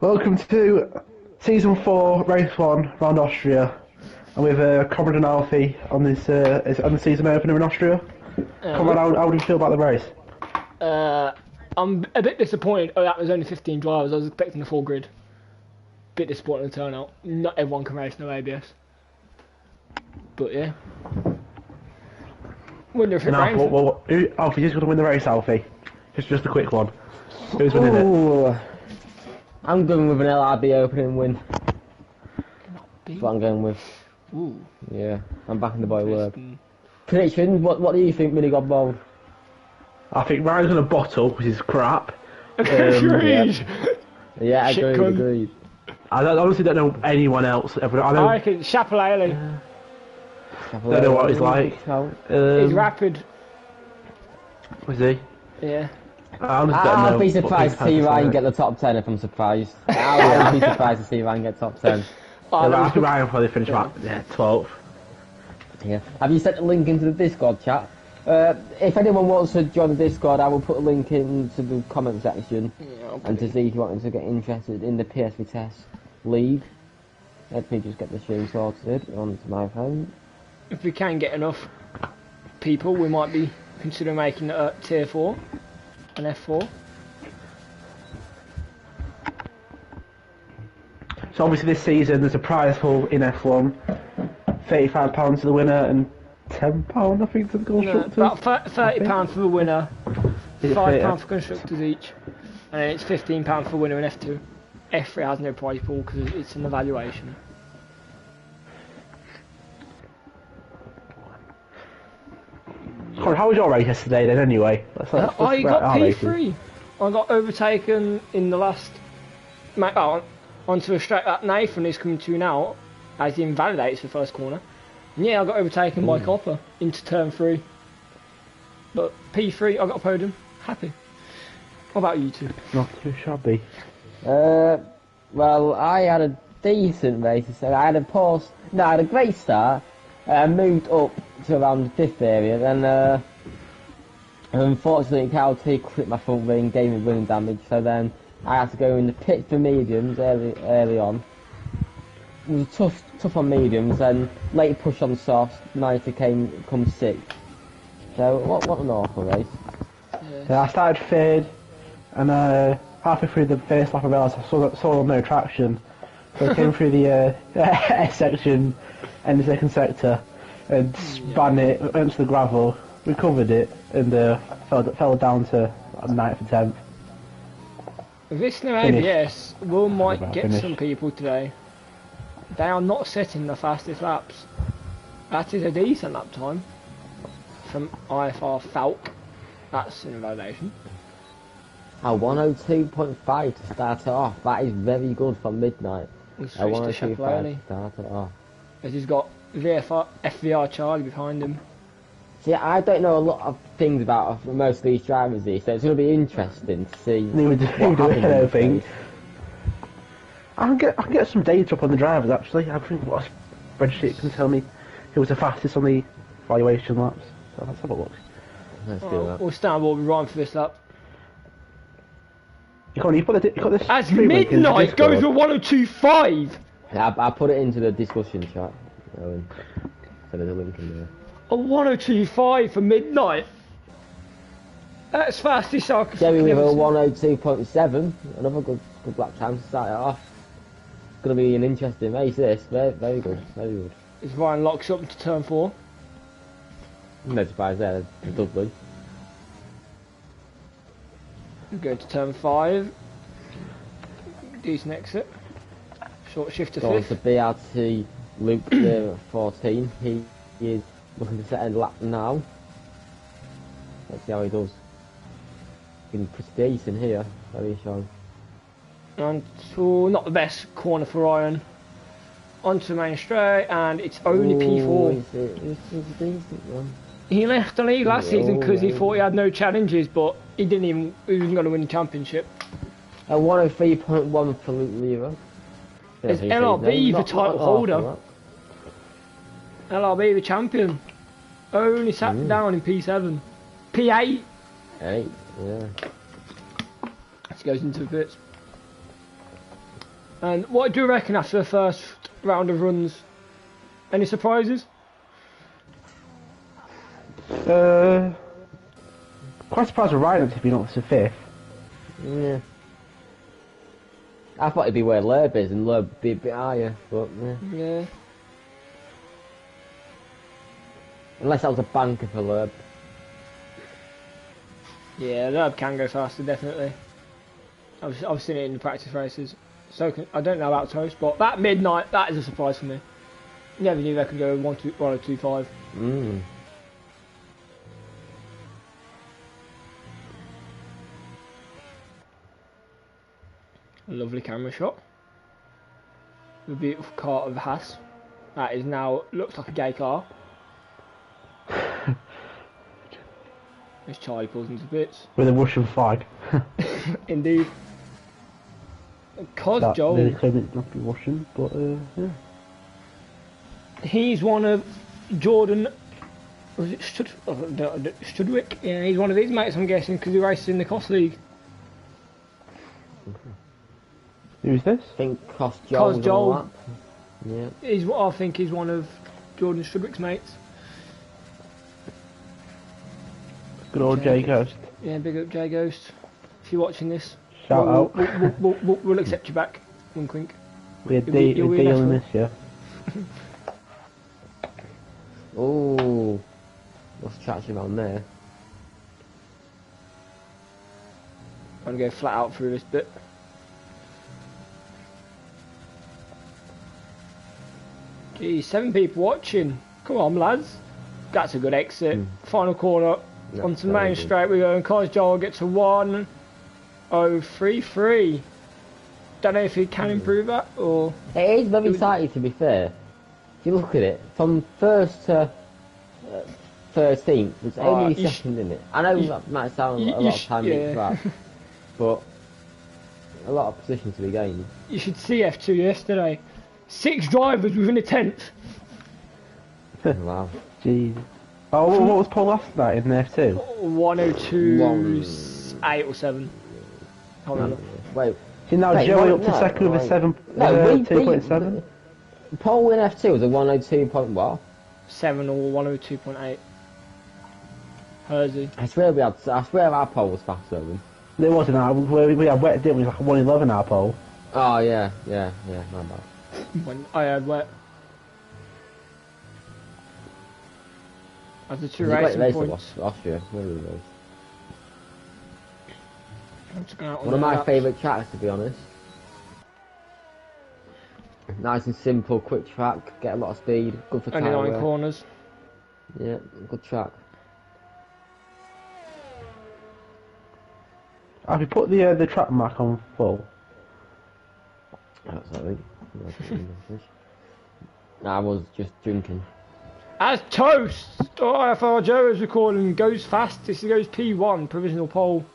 Welcome to Season 4, Race 1, round Austria. And with Comrade and Alfie on this on the season opener in Austria. Comrade, how do you feel about the race? I'm a bit disappointed. Oh, that was only 15 drivers. I was expecting a full grid. Bit disappointed in the turnout. Not everyone can race no ABS. But yeah. Wonder if it rains. Alfie, who's going to win the race, Alfie? Just a quick one. Who's winning it? I'm going with an LRB opening win. That's what I'm going with. Ooh. Yeah, I'm backing the boy word. Prediction, what do you think, Mini God Bold? I think Ryan's going to bottle, which is crap. Agreed. Yeah, agreed. I honestly don't know anyone else. I reckon Chapelele. Don't know what he's like. He's rapid. Was he? Yeah. I'll be surprised to see Ryan get the top 10 if I'm surprised. I'll be surprised to see Ryan get top 10. I think Ryan will probably finish about 12th. Yeah. Have you sent a link into the Discord chat? If anyone wants to join the Discord, I will put a link into the comment section. Yeah, and to see if you want to get interested in the PS Vitesse League. Let me just get the stream sorted onto my phone. If we can get enough people, we might be considering making it tier 4 and F4. So obviously this season there's a prize pool in F1, £35 to the winner and £10 I think to the constructors. No, about £30 for the winner, £5 for constructors each, and then it's £15 for the winner in F2. F3 has no prize pool because it's an evaluation. How was your race yesterday then anyway? I got P3. I got overtaken in the last... onto a straight that Nathan is coming to now as he invalidates the first corner. And yeah, I got overtaken by Copper into turn 3. But P3, I got a podium. Happy. What about you two? Not too shabby. Well, I had a decent race. So I had a great start. I moved up to around the 5th area, then unfortunately Cal T clipped my front wing, gave me wing damage, so then I had to go in the pit for mediums early on. It was tough on mediums, and late push on softs, managed to come 6th. So what an awful race. Yeah, I started 3rd, and halfway through the first lap I realised I saw no traction. So I came through the S section and the second sector and spun it, went to the gravel, recovered it, and fell down to 9th and 10th. This new ABS might get some people today. They are not setting the fastest laps. That is a decent lap time from IFR Falk. That's an evaluation. A 102.5 to start it off. That is very good for midnight. A 102.5 to start it off. He's got FVR Charlie behind him. See, I don't know a lot of things about most of these drivers here, so it's going to be interesting to see what happens. I can get some data up on the drivers actually. I think what a spreadsheet can tell me who was the fastest on the evaluation laps. So let's have a look. Let's do that. We'll stand what we're running for this lap. You got this. As midnight goes with 102.5. I put it into the discussion chat. So there's a link in there. A 102.5 for midnight. That's fastest I could. Jerry with a 102.7. Another good lap time to start it off. It's going to be an interesting race. This very good, very good. As Ryan locks up to turn 4. No surprise there, Dudley. Go to turn 5. Decent exit. Short shift to 5th. Going to BRT Luke there at 14. He is looking to set a lap now. Let's see how he does. Getting pretty decent here, very strong. And so not the best corner for Ryan. Onto the main straight, and it's only P4. It's a decent one. He left the league last season because he thought he had no challenges, but he wasn't going to win the championship. A 103.1 for Luke Lira. It's LRB the title holder. LRB the champion. Only sat down in P7. P8. 8, yeah. He goes into the pits. And what do you reckon after the first round of runs? Any surprises? Quite surprised with Ryan to be not to fifth. Yeah. I thought it'd be where Loeb is, and Loeb would be a bit higher, but yeah. Yeah. Unless that was a banker for Loeb. Yeah, Loeb can go faster, definitely. I've seen it in the practice races. So I don't know about Toast, but that midnight, that is a surprise for me. Never knew they could go 1.225. Mm. A lovely camera shot. The beautiful car of the Haas. That is now, looks like a gay car. As Charlie pulls into bits. With a Russian flag. Indeed. Cos Joel. They claim it not be Russian, but yeah. He's one of Jordan. Was it Studwick? Yeah, he's one of his mates, I'm guessing, because he races in the Cos League. Who's this? I think Cos Joel. Yeah. He's what I think he's one of Jordan Studwick's mates. Good old Jay Ghost. Yeah, big up Jay Ghost. If you're watching this, Shout out. We'll accept you back. Wink wink. We're dealing this, yeah. Oh, what's traction on there? I'm gonna go flat out through this bit. Geez, 7 people watching. Come on, lads. That's a good exit. Final corner. That's Onto the main good. straight we go, and Cos Joel gets to 1:033. Don't know if he can improve that or. It is very tight, to be fair. If you look at it, from first to 13th, there's only a second in it. I know that might sound a lot of time each track, but a lot of position to be gained. You should see F2 yesterday. 6 drivers within a 10th. Wow. Jeez. Oh, what was Paul last night in F2? 1:02.8 or 7. Can't remember. Wait. See now Joey up to second with a 2.7. Paul in F2 was a 102 point what? 7 or 1:02.8. Hersey. I swear our pole was faster than. There wasn't that. We had wet, didn't we? It was like a 1:11 our pole. Oh yeah, my bad. When I had wet. After 2 racing points. Austria, really was. One of my favourite tracks, to be honest. Nice and simple, quick track, get a lot of speed, good for only 9 corners. Yeah, good track. Have you put the track mark on full? That's I think. I was just drinking. As Toast, IFR Joe is recording, goes fast. This goes P1, provisional pole.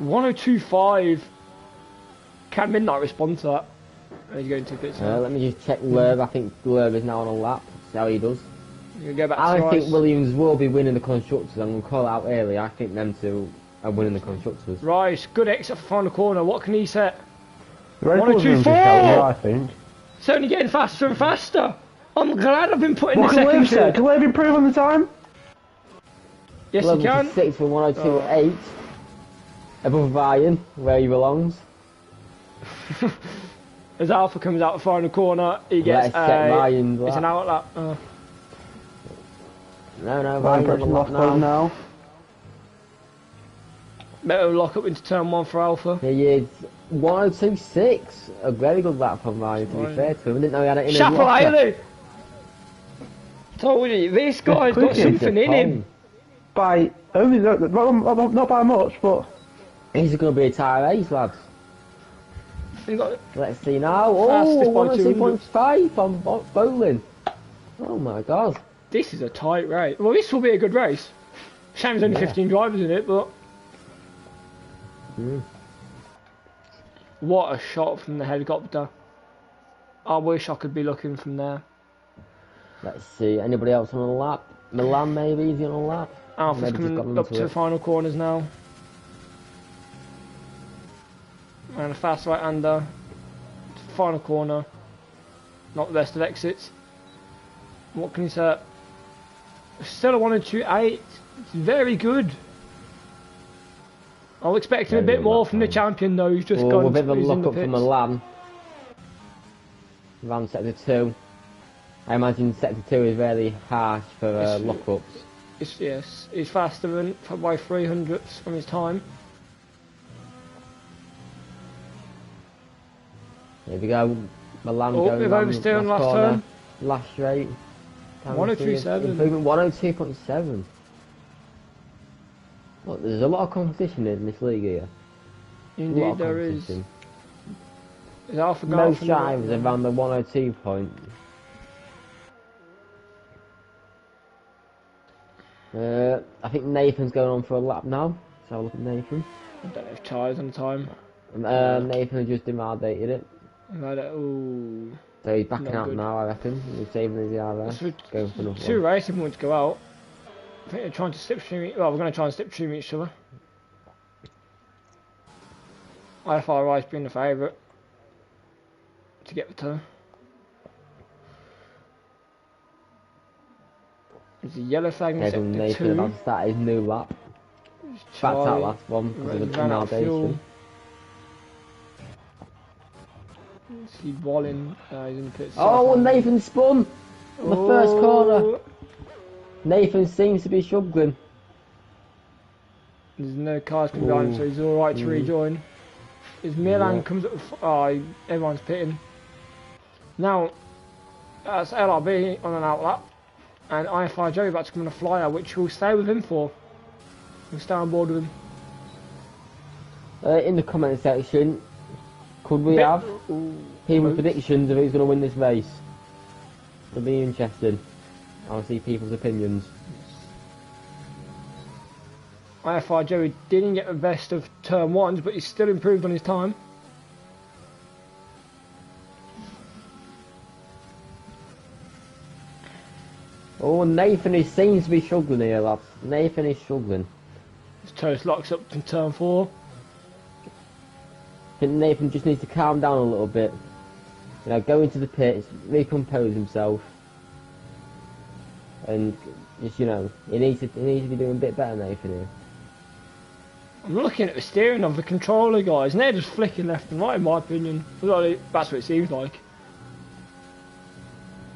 1:02.5. Can Midnight respond to that? He's going 2 pits now. Let me just check Loeb. I think Loeb is now on a lap. See how he does. You go back to I think Rice. Williams will be winning the constructors. I'm going to call it out early. I think them two are winning the constructors. Rice, good exit for final corner. What can he set? Red Bull's 1:02.4. I think. It's only getting faster and faster. I'm glad I've been putting What the can second Loeb set? shot. Can Loeb improve on the time? Yes, Loeb he can. was 6 for 102.8. Above Ryan, where he belongs. As Alpha comes out the final corner, he gets Ryan's it's lap. an outlap. No, Ryan Ryan's on the lost lap now. now. Better lock up into turn 1 for Alpha. He is 102.6. A very good lap from Ryan, to be fair to him. I didn't know he had it in his Chapel locker. Haley! Told you, this guy's got something in him. By only not by much, but He's going to be a tire race, lads. He's got Let's see now. Fastest Oh, by 102.5 on bowling. Oh my god. this is a tight race. Well, this will be a good race. Shame there's only 15 drivers in it, but what a shot from the helicopter. I wish I could be looking from there. Let's see. Anybody else on a lap? Milan maybe? Is he on a lap? Alpha's Maybe just got coming up into to the it. final corners now. And a fast right-hander. Final corner. Not the best of exits. What can he say? Still a 102.8. It's very good. I was expecting a bit more from the champion though. He's just gone. A bit of a he's in look the up from Milan. Around sector 2. I imagine sector 2 is really harsh for lock-ups. Yes, he's faster than by 300ths from his time. Here we go. Milan Oh, going we've round oversteered the last corner. turn. Last straight. 102.7. Improvement 102.7. Look, there's a lot of competition in this league here. Indeed there is. Is Alpha Most drives around the 102 point. I think Nathan's going on for a lap now. Let's have a look at Nathan. I don't know if Ty's on time. Nathan has just invalidated it. Ooh. So he's backing Not out good. now, I reckon. He's saving his DRS. Going for another Two one. racing points to go out. I think they're trying to slipstream. Well, we're going to try and slipstream each other. IFR Rice being the favourite to get the turn. There's a yellow flag in sector Nathan 2. about to start his new lap. Backed out last one because of the ran out of fuel. invalidation. See Wallin, he's in the pits. Oh, Nathan spun on the first corner. Nathan seems to be struggling. There's no cars coming behind him, so he's alright to rejoin. As Milan comes up, everyone's pitting. Now, that's LRB on an outlap, and IFI Joe about to come on a flyer, which we'll stay with him for. We'll stay on board with him. In the comment section, could we have people's predictions of who's going to win this race? It'll be interesting. I'll see people's opinions. IFI Joey didn't get the best of turn ones, but he's still improved on his time. Oh, Nathan seems to be struggling here, lads. Nathan is struggling. His toast locks up in turn 4. I think Nathan just needs to calm down a little bit. You know, go into the pits, recompose himself, and just, you know, he needs to be doing a bit better, Nathan here. I'm looking at the steering of the controller, guys, and they're just flicking left and right, in my opinion. Well, that's what it seems like.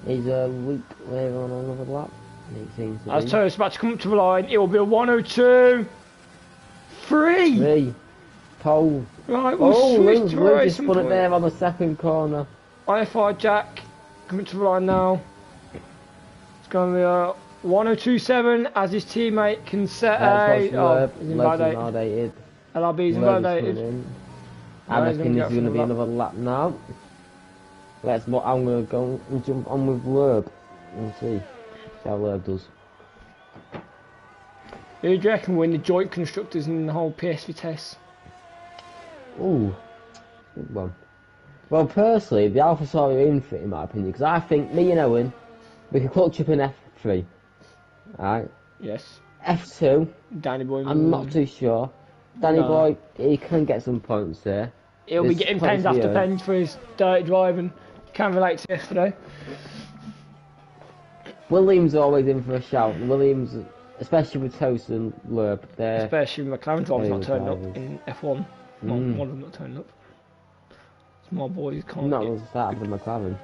He's a week there on another lap. He seems to As be. Toast about to come up to the line, it will be a 102. 3. 3. Pole. Right, we'll switch to Luke a just racing spun it point. there on the second corner. IFI Jack coming to the line now. It's going to be a 102.7 as his teammate can set a. He's invalidated. LRB's invalidated. I reckon this is going to be another lap now. I'm going to go and jump on with Lerb and see how Lerb does. Who do you reckon win the joint constructors in the whole PS Vitesse? Ooh, good one. Well, personally, the AlphaSauri are in for it, in my opinion, because I think me and Owen, we can clutch up in F3. Alright? Yes. F2, Danny Boy. I'm not too sure. Danny Boy, he can get some points there. He'll be getting pens after pens for his dirty driving. Can relate to yesterday. Williams are always in for a shout. Williams, especially with Toast and Lerb, they're... Especially with McLaren drivers not turning up drivers. in F1. Well, one of them not turning up. It's my boys can't Not get... the start of the McLaren.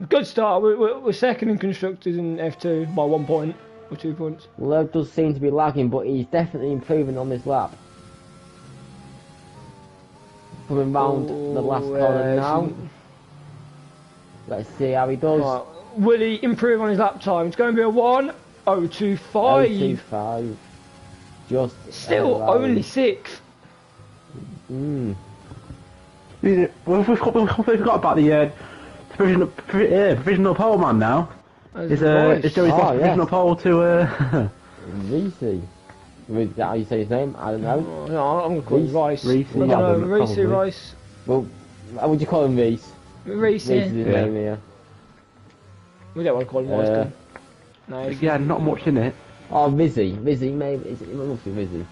Good start. We're second in constructors in F2 by 1 point or 2 points. Lerb does seem to be lagging, but he's definitely improving on this lap. Coming round the last corner now. Let's see how he does. Right. Will he improve on his lap time? It's going to be a 1:025. 025. Just Still only 6th. Mm. We've forgot about the provisional pole man now. It's Joey's lost provisional pole to Reese. Is that how you say his name? I don't know. No, I'm going to call him Rice. Reese. No, Reese Rice. Well, how would you call him Reese? Reese. Reese is his name here. We don't want to call him Rice. No, yeah, not much in it. Oh, Vizzy, maybe. It must be Vizzy.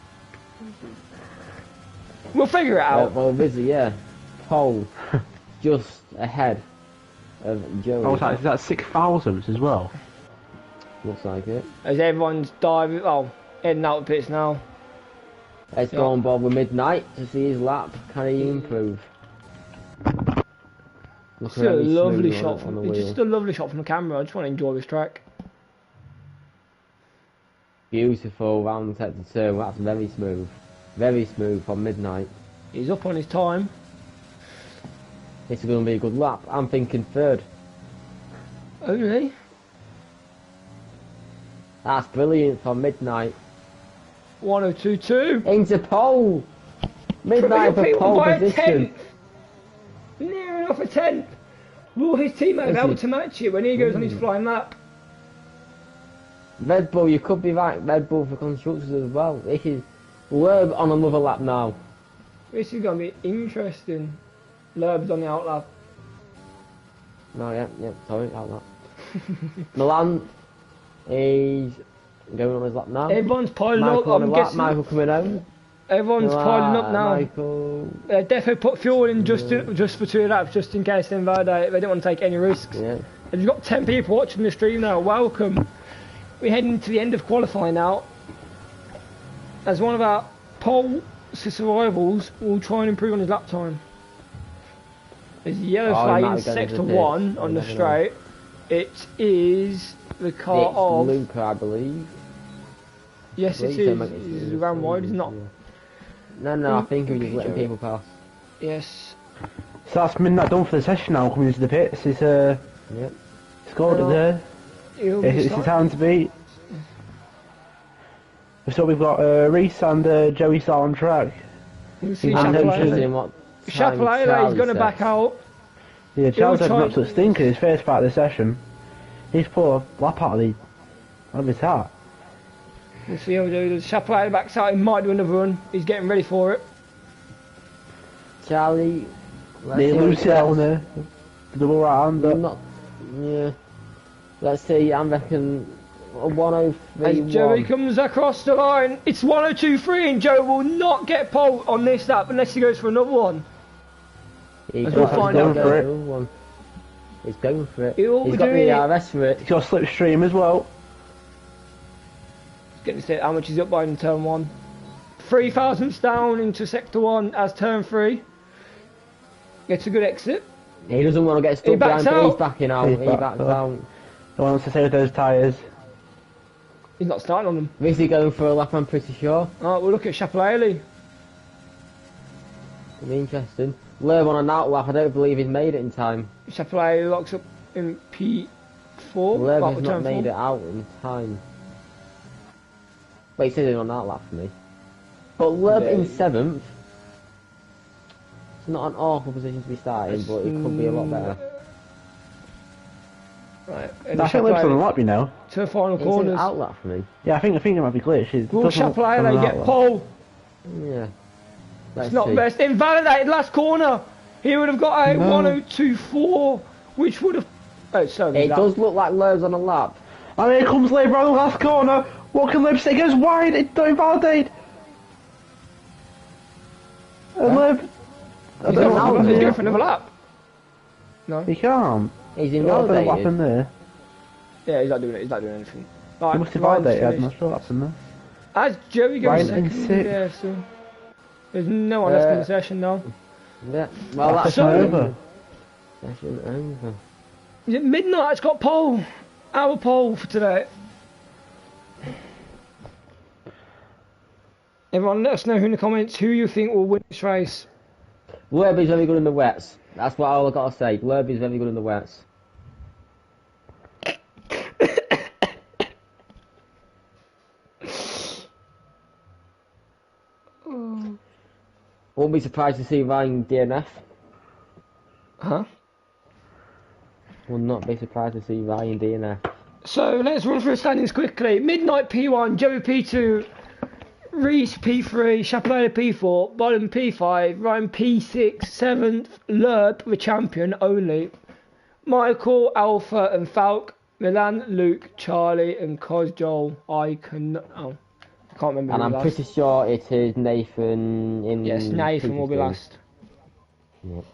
We'll figure it out. Well, Vizzy, yeah. Pole, just ahead of Joey. Oh, is that 6,000 as well? Looks like it. As everyone's diving, heading out the pits now. Let's go on board with Midnight to see his lap. Can he improve? It's a lovely shot from the wheel. It's just a lovely shot from the camera. I just want to enjoy this track. Beautiful round sector 2. That's very smooth. Very smooth from Midnight. He's up on his time. This is going to be a good lap. I'm thinking third. Oh, really? That's brilliant from Midnight. 1022. Into pole. Midnight for pole position. Near enough a 10th. Will his teammate be able to match it when he goes on his flying lap? Red Bull, you could be right. Red Bull for constructors as well. This is Loeb on another lap now. This is going to be interesting. Loeb's on the out lap. No, yeah, sorry, out lap. Milan is going on his lap now. Everyone's piling Michael up. I'm guessing. Michael coming home. Everyone's piling up now. Michael. They definitely put fuel in just for 2 laps, just in case they invalidate. They didn't want to take any risks. Yeah. And you've got 10 people watching the stream now. Welcome. We're heading to the end of qualifying now. As one of our pole survivals, will try and improve on his lap time. There's a yellow flag in sector 1 on the straight. It is the car of Luca, I believe. Yes, it is. He's around wide, he's not. No, I think he was just letting people pass. Yes. So that's Midnight done for the session now, coming into the pits. He's scored it there. It's his time to beat. So we've got Reese and Joey still on track. We'll see Chappellele is going to back out. Yeah, Charles had an absolute stinker his first part of the session. He's pulled a lap out of his heart. We'll see how we do. Chappellele backs out, he might do another run. He's getting ready for it. Charlie, they lose it on the double right hand. Yeah. Let's see, I reckon 103. As Joey comes across the line, it's 1023 and Joe will not get pole on this lap unless he goes for another one. He's going for it. He's going for it. He's got the RS for it. He's got a slipstream as well. Getting to see how much he's up by in turn 1. 3 thousandths down into sector 1 as turn 3. Gets a good exit. He doesn't want to get stuck behind, but he's backing out. He backs out. He wants to save those tyres. He's not starting on them. Is he going for a lap, I'm pretty sure. Alright, we'll look at Chappellele. It'll be interesting. Loeb on an out lap, I don't believe he's made it in time. Chappellele locks up in P4. Loeb has not made it out in time. But he said it on that lap for me. But Loeb in 7th. It's not an awful position to be starting, but it could be a lot better. Right. I think Loeb's on the lap, you know. To the final corners. It's an out lap for me. Yeah, I think it might be glitched. Will Chappellele get pole? Yeah. It's not best. Invalidated last corner. He would have got a 1024, which would have. Oh, sorry. It does look like Loeb's on a lap. And here comes Loeb around the last corner. What can Loeb say? It goes wide. It don't invalidate. And Loeb. He's going for another lap. No. He can't. He's invalidated. Lap in there. Yeah, he's not doing it. He's not doing anything. Right, he must have invalidated. I'm not sure what's in there. As Joey goes second, yeah, so there's no one left in the session now. Yeah, well that's over. Session over. Is it Midnight? It's got pole. Our pole for today. Everyone, let us know in the comments who you think will win this race. Loeb is very good in the wets. That's what I've got to say. Loeb is very good in the wets. Won't be surprised to see Ryan DNF. Huh? Will not be surprised to see Ryan DNF. So let's run through the standings quickly. Midnight P1, Joey P2, Reese P3, Chappellele P4, Bottom P5, Ryan P6, 7th, Lerp, the champion only, Michael, Alpha and Falk, Milan, Luke, Charlie and Cos Joel. I can't remember. And I'm pretty sure it is Nathan in. Yes, Nathan will be last. Yep.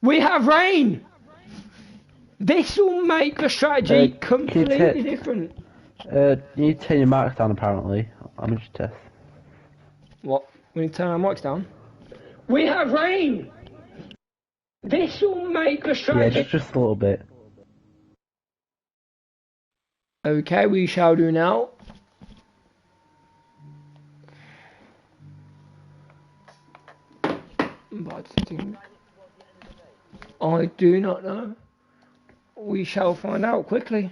We have rain! This will make the strategy completely different. You need to turn your mics down apparently. I'm just test. What? We need to turn our mics down? We have rain! This will make the strategy... Yeah, just a little bit. Okay, we shall do now. But I do not know. We shall find out quickly.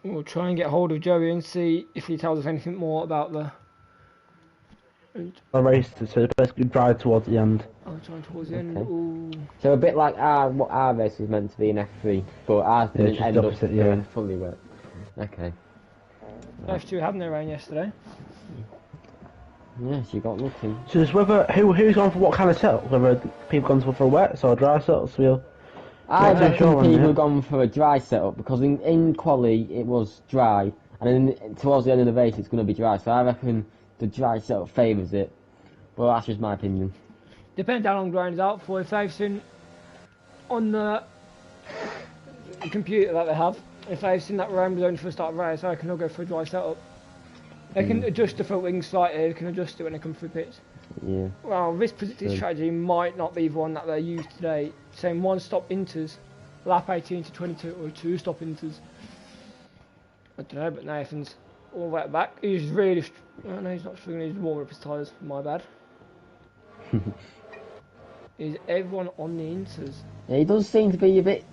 We'll try and get hold of Joey and see if he tells us anything more about the race, so the person can drive towards the end. Oh, trying towards the end. Okay. So a bit like what our race was meant to be in F3, but ours didn't end up being fully wet. Okay. F2 had no rain yesterday. Yes, you got looking. So it's whether who's gone for what kind of setup, whether people gone for a wet or a dry setup. So I reckon people have gone for a dry setup because in quali it was dry, and then towards the end of the race it's going to be dry. So I reckon the dry setup favours it. Well, that's just my opinion. Depends how long ground's out for. If they've seen on the computer that they have, if they've seen that rain was only for the start of the race, I reckon they'll go for a dry setup. They can adjust the front wings slightly. They can adjust it when they come through pits. Yeah. Well, this predicted strategy might not be the one that they use today. Saying one stop inters, lap 18 to 22, or two stop inters. I don't know, but Nathan's all that back. He's really. Oh, no, he's not struggling. He's warming up his tyres. My bad. Is everyone on the inters? Yeah, he does seem to be a bit.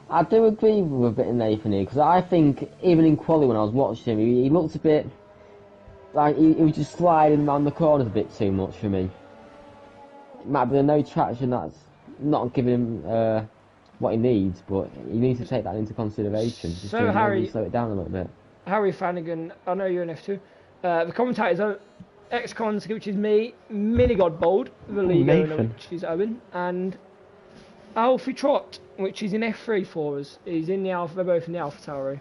I do agree with a bit of Nathan here because I think even in quali when I was watching him, he looked a bit like he was just sliding around the corners a bit too much for me. It might be the no traction that's not giving him what he needs, but he needs to take that into consideration. Just So Harry, slow it down a little bit. Harry Flanagan, I know you're in F2. The commentators are Xkondski, which is me, Minigod Bold, the league owner, which is Owen, and Alfie Trott, which is in F3 for us. He's in the Alpha, they're both in the Alpha Tauri.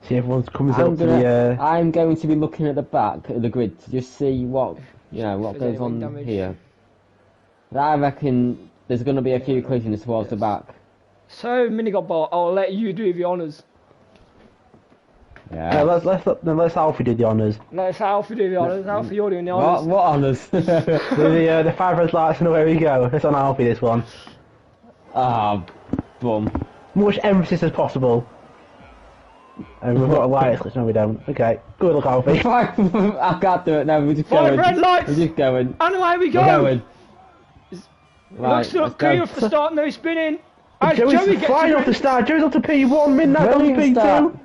See, everyone's coming up to the. I'm going to be looking at the back of the grid to just see what what goes on here. But I reckon there's going to be a few collisions towards the back. So Minigod Bold, I'll let you do the honours. Yeah. Let's Alfie do the honours. Let's Alfie do the honours. Alfie, you're doing the honours. What honours? the 5 red lights and away we go. It's on Alfie this one. Ah, bum. Much emphasis as possible. And we've got a light switch, no we don't. Okay, good luck Alfie. I can't do it now, we're just 5 going. red lights! We're just going. And away we go! We're going. Looks up, clear for start, no spinning. As Joey gets flying off the start, Joey's up to P1, Midnight on P2. Start.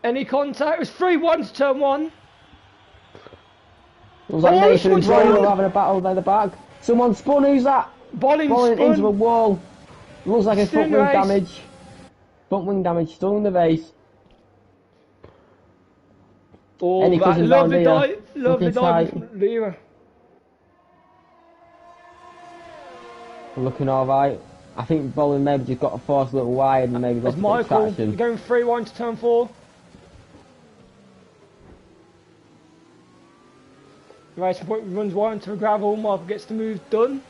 Any contact? It was 3-1 to turn 1. It was like Nathan and Joey were having a battle by the back. Someone spun, who's that? Bolling into a wall. Looks like a front wing race. damage. Front wing damage, still in the race. Oh, Any that lovely dive Looking from Lira. Looking alright. I think Bolin maybe just got a force a little wide and maybe lost There's a bit of Michael traction. going 3-1 to turn 4. Racing point runs wide into a gravel. Michael gets the move done.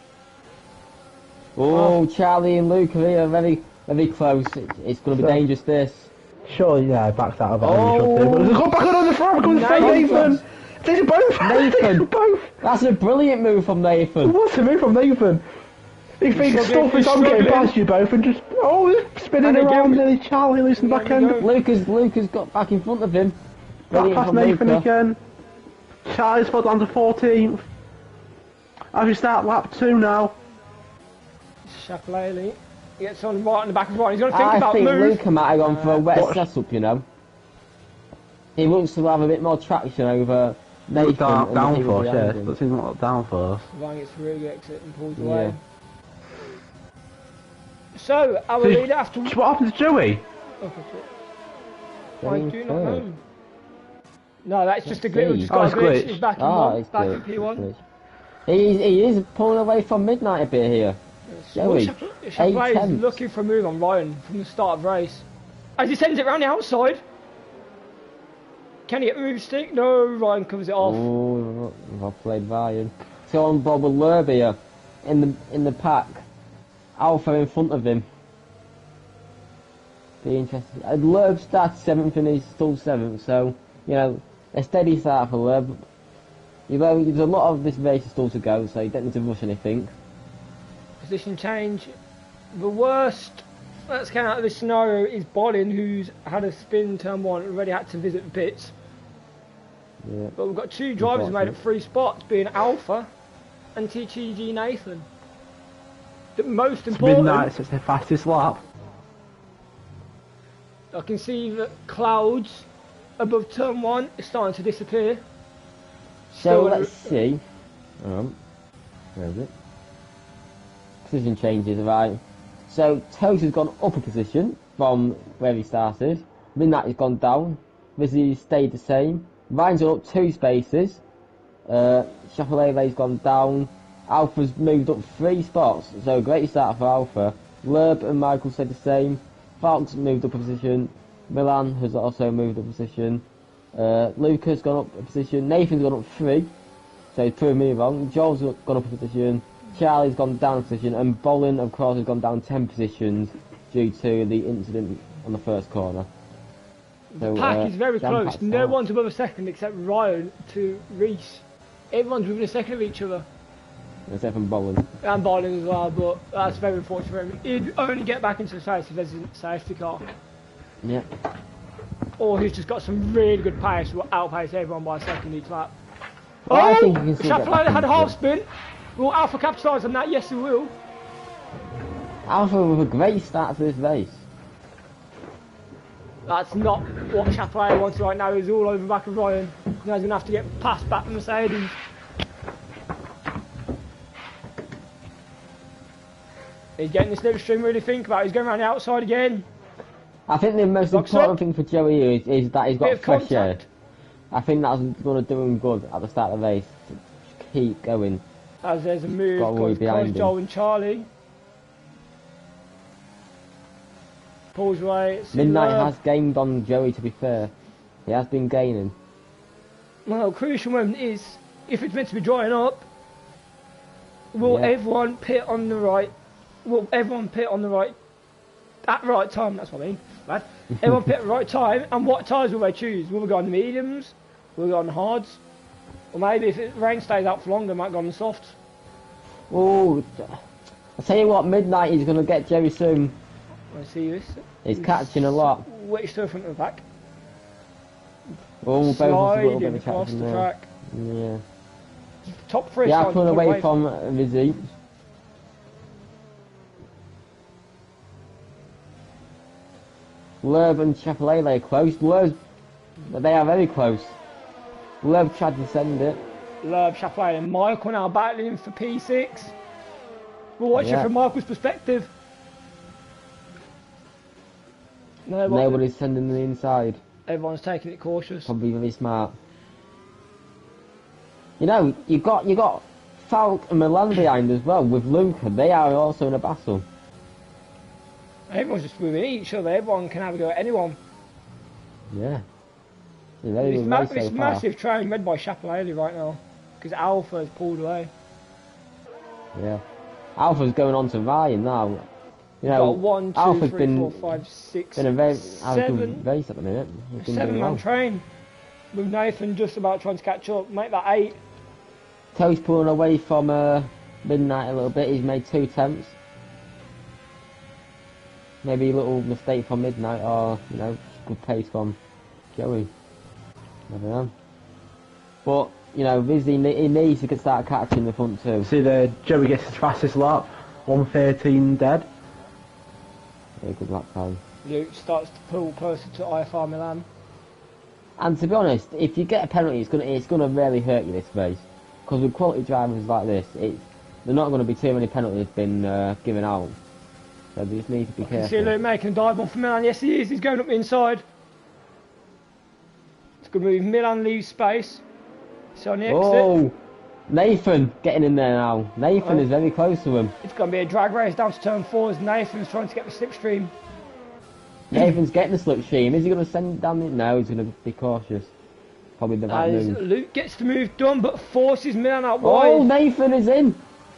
Oh, Charlie and Luke are here, very, very close. It's going to be dangerous, this. Sure, yeah, backs out of it. Go back on the front, go Nathan! Take both! Nathan! Both! That's a brilliant move from Nathan. What's a move from Nathan? He thinks stuff is on getting past you both and just, spinning around and Charlie loose in the back end. Lucas got back in front of him. Back past Nathan Luca. again. Charlie's fell down to 14th. As we start lap 2 now. Shapalele gets on right in the back of the right. He's going to think about I think move. Luca might have gone for a wet setup, you know. he looks to have a bit more traction over Nathan. Downforce, yeah. That seems like downforce. Ryan gets through the exit and pulls away. So, our leader after... What happened to Joey? I do not know. No, that's just a glitch. Just got a glitch. He's back in one. Back in P1. He is pulling away from Midnight a bit here. Joey, Chappellet is looking for a move on Ryan from the start of race. As he sends it round the outside. Can he get the move stick? No, Ryan covers it off. Oh, well played, Ryan. So on Bob with Lerb here in the pack. Alpha in front of him. Be interesting. Lerb started 7th and he's still 7th, so, you know, a steady start for Lerb. You know, there's a lot of this race still to go, so you don't need to rush anything. Position change. The worst that's come out of this scenario is Bolin, who's had a spin turn 1 and already had to visit the pits. Yeah. But we've got 2 drivers who made it 3 spots, being Alpha and TTG Nathan. The most important... Midnight, so it's their fastest lap. I can see that clouds above turn 1 is starting to disappear. So let's see. Where is it? Position changes, right. So Toast has gone up a position from where he started. Midnight has gone down. Vizzy stayed the same. Ryan's gone up 2 spaces. Chappellet's gone down. Alpha's moved up 3 spots, so a great start for Alpha. Lerb and Michael stayed the same. Fox moved up a position. Milan has also moved up a position. Lucas gone up a position. Nathan's gone up 3, so he's proved me wrong. Joel's gone up a position. Charlie's gone down a position, and Bolin, of course, has gone down 10 positions due to the incident on the first corner. The pack is very close. No one's above a second except Ryan to Reese. Everyone's within a second of each other. Except from Bolin. And Bolin as well, but that's very unfortunate for him. He'd only get back into the race if there's a safety car. Yeah. Or he's just got some really good pace, will outpace everyone by a second each lap. Well, I think he can still Chappellet had a half spin. Will Alpha capitalise on that? Yes, he will. Alpha with a great start to this race. That's not what Chappellet wants right now. He's all over the back of Ryan. Now he's going to have to get past back to Mercedes. He's getting this slipstream really think about it. He's going around the outside again. I think the most important thing for Joey is that he's got fresh air. I think that's going to do him good at the start of the race. To keep going. As there's a move close Joel and Charlie. Pulls away. Midnight has gained on Joey, to be fair. He has been gaining. Well, crucial moment is, if it's meant to be drying up, will everyone pit on the right? Will everyone pit on the right at the right time? That's what I mean. Right? Everyone pit at the right time, and what tyres will they choose? Will we go on the mediums? Will we go on the hards? Or maybe if the rain stays out for longer, they might go on the softs. Oh, I'll tell you what, Midnight is going to get Joey soon. I see this. He's catching a lot. Which to the front of the pack? Oh, sliding across the track. Yeah. Top 3. Yeah, pulling away from Vizzy. Lerb and Chappellet are close. They are very close. Lerb tried to send it. Lerb, Chappellet and Michael now battling for P6. We'll watch it from Michael's perspective. Nobody's sending the inside. Everyone's taking it cautious. Probably very smart. You know, you got Falk and Milan behind as well with Luca. They are also in a battle. Everyone's just within each other. Everyone can have a go at anyone. Yeah. It's massive train led by Chappellet right now because Alpha has pulled away. Yeah. Alpha's going on to Ryan now. You know, 1, 2, Alpha's 3, 4, 5, 6, been a very 7 race at the minute. 7-man train with Nathan just about trying to catch up. Make that 8. Toe's pulling away from Midnight a little bit. He's made 2 attempts. Maybe a little mistake from Midnight, or you know, good pace from Joey. I don't know. But you know, Vizzy he needs to start catching the front too. See there, Joey gets his fastest lap, 1:13 dead. Yeah, good lap time. Luke starts to pull closer to IFR Milan. And to be honest, if you get a penalty, it's gonna really hurt you this race. Because with quality drivers like this, they're not going to be too many penalties been given out. So they just need to be careful. See Luke making a dive on for Milan. Yes, he is. He's going up the inside. It's going to move. Milan leaves space. So on the exit. Oh, Nathan getting in there now. Nathan is very close to him. It's going to be a drag race down to turn 4 as Nathan's trying to get the slipstream. Nathan's getting the slipstream. Is he going to send it down? No, he's going to be cautious. Probably the right move. Luke gets the move done, but forces Milan out wide. Oh, Nathan is in.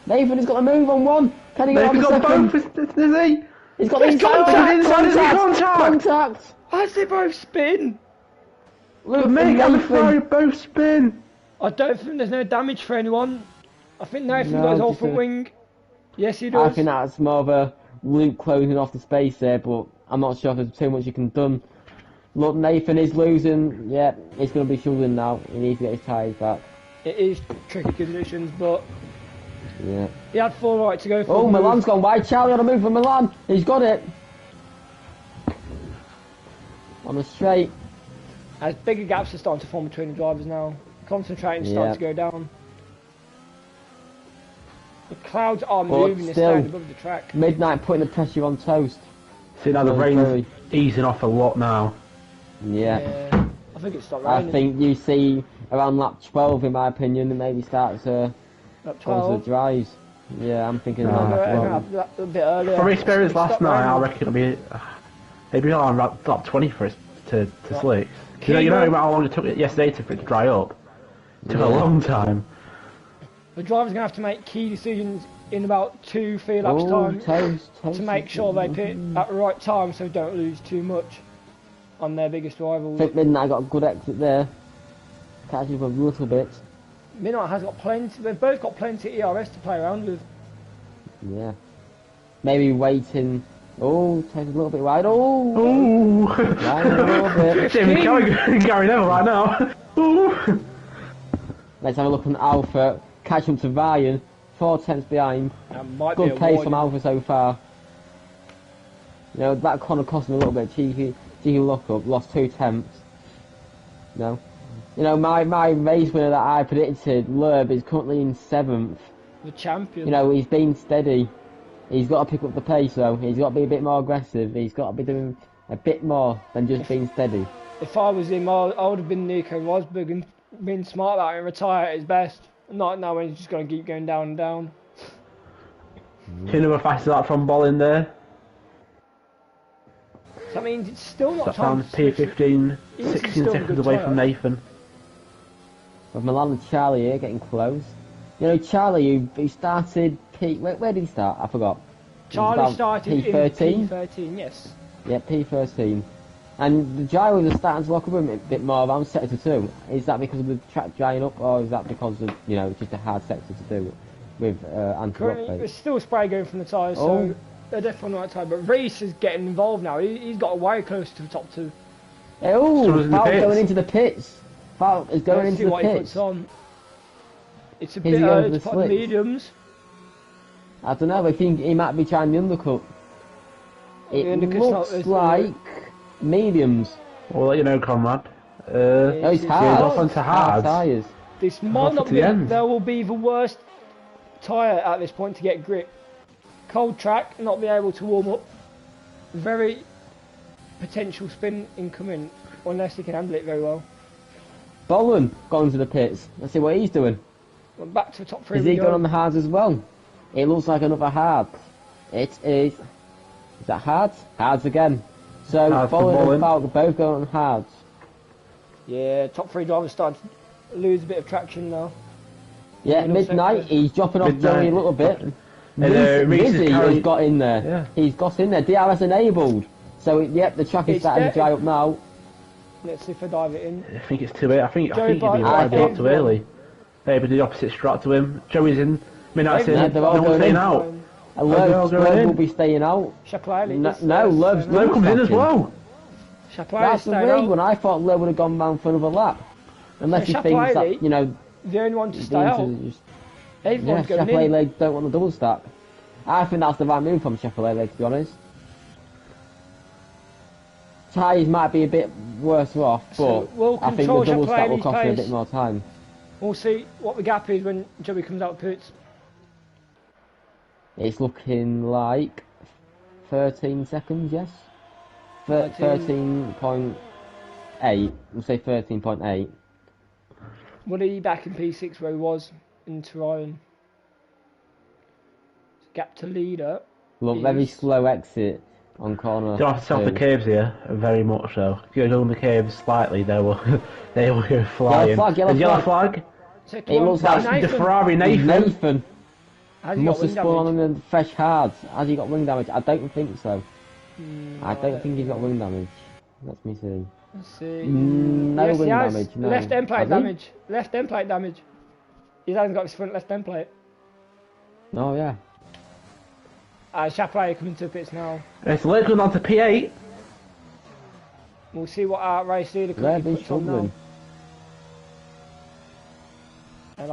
Nathan has got a move on one. Can he get on the second? Both, is he? He's got the inside. Contact. As they both spin. Luke Mick and Ferrari both spin. I don't think there's no damage for anyone. I think Nathan goes off front wing. Yes, he does. I think that's more of a Luke closing off the space there, but I'm not sure if there's too much you can done. Look, Nathan is losing. Yeah, he's going to be struggling now. He needs to get his tyres back. It is tricky conditions, but yeah, he had full right to go for. Oh, Milan's gone wide. Charlie on a move for Milan. He's got it on the straight. As bigger gaps are starting to form between the drivers now. Concentrating, starting to go down. The clouds are moving this down above the track. Midnight putting the pressure on Toast. See now the rain's easing off a lot now. Yeah. I think it's stopped raining. I think you see around lap 12, in my opinion, it maybe starts lap 12. onto the dries. Yeah, I'm thinking a bit earlier. From experience last night, I reckon it'll be maybe on lap 20 for us to slick. You know how long it took yesterday for it to dry up? It took a long time. The driver's going to have to make key decisions in about 2-3 laps time to make sure they pit at the right time so don't lose too much on their biggest rivals. I think Midnight got a good exit there. Catching up a little bit. Midnight has got plenty, they've both got plenty of ERS to play around with. Yeah. Maybe waiting. Oh, takes a little bit wide. Oh! Ooh! Right a little bit. Gary Neville right now. Ooh! Let's have a look on Alpha. Catch up to Ryan. 4 tenths behind. Good pace from Alpha so far. You know, that corner cost him a little bit. Cheeky look up. Lost 2 tenths. No. You know, my race winner that I predicted, Lerb, is currently in 7th. The champion. You know, he's been steady. He's got to pick up the pace though. He's got to be a bit more aggressive. He's got to be doing a bit more than just being steady. If I was him, I would have been Nico Rosberg and been smart about it and retire at his best. Not now when he's just going to keep going down and down. Two number fast that from Bolin there. So that means it's still not that time. P15, 16 seconds away from Nathan. With Milan and Charlie here getting close. You know, Charlie, who started where did he start? I forgot. Charlie started P13? in P13, yes. Yeah, P13. And the drivers are starting to lock up a bit more around sector 2. Is that because of the track drying up, or is that because of, you know, just a hard sector to do with anti-lock plate? There's still spray going from the tyres, so they're definitely on the right side. But Reese is getting involved now. He's got way close to the top 2. Oh, Falk going into the pits. Falk is going into the pits. It's a bit early to put the mediums. I don't know, I think he might be trying the undercut. It looks like mediums. We'll let you know, comrade. It's hard. Off onto hard tyres. This might not be, there will be the worst tyre at this point to get grip. Cold track, not be able to warm up. Very potential spin incoming, unless he can handle it very well. Bowen going to the pits. Let's see what he's doing. Well, back to the top 3. Is he going on the hards as well? It looks like another hard. It is. Is that hards? Hards again. So Bowen and Falk are both going on hards. Yeah, top 3 drivers starting to lose a bit of traction now. Yeah, Midnight, he's dropping off Joey a little bit. Rizzy has got in there. Yeah. He's got in there. DRS enabled. So, yep, the track is starting to dry up now. Let's see if I dive it in. I think it's too early. I think he'd be right a too early. Maybe the opposite strat to him. Joey's in. Midnight's in. They're all no one's staying out. And Lerb will be staying out. No, Lerb comes in as well. That's the weird one. I thought Lerb would have gone round for another lap. Unless he thinks that, you know... The only one to stay out. Everyone's going in. Leg don't want the double stack. I think that's the right move from Chevrolet Leg, to be honest. tyres might be a bit worse off, but So we'll I think the control double stack will Chappellini's cost me a pace. bit more time. We'll see what the gap is when Joey comes out of pits. It's looking like 13 seconds, yes? 13. 13.8. We'll say 13.8. Will he back in P6 where he was in Tyrone? Gap to leader. Look, very slow exit on corner. You have to stop the 2. caves here, very much so. If you go down the caves slightly, they will go flying. Yellow flag. Second It one, looks like The Nathan. Ferrari Nathan. Nathan Has he got must have wing spun on damage? him in fresh hards. Has he got wing damage? I don't think so. I don't No. think he's got wing damage. Let me see. Let's see. No Yes, wing he has. damage. No. Left end plate Has he? damage. Left end plate damage. He hasn't got his front left end plate. Oh yeah. Chappellini coming to the pits now. It's late going on to P8. We'll see what our race leader They're quickly been puts on now. struggling.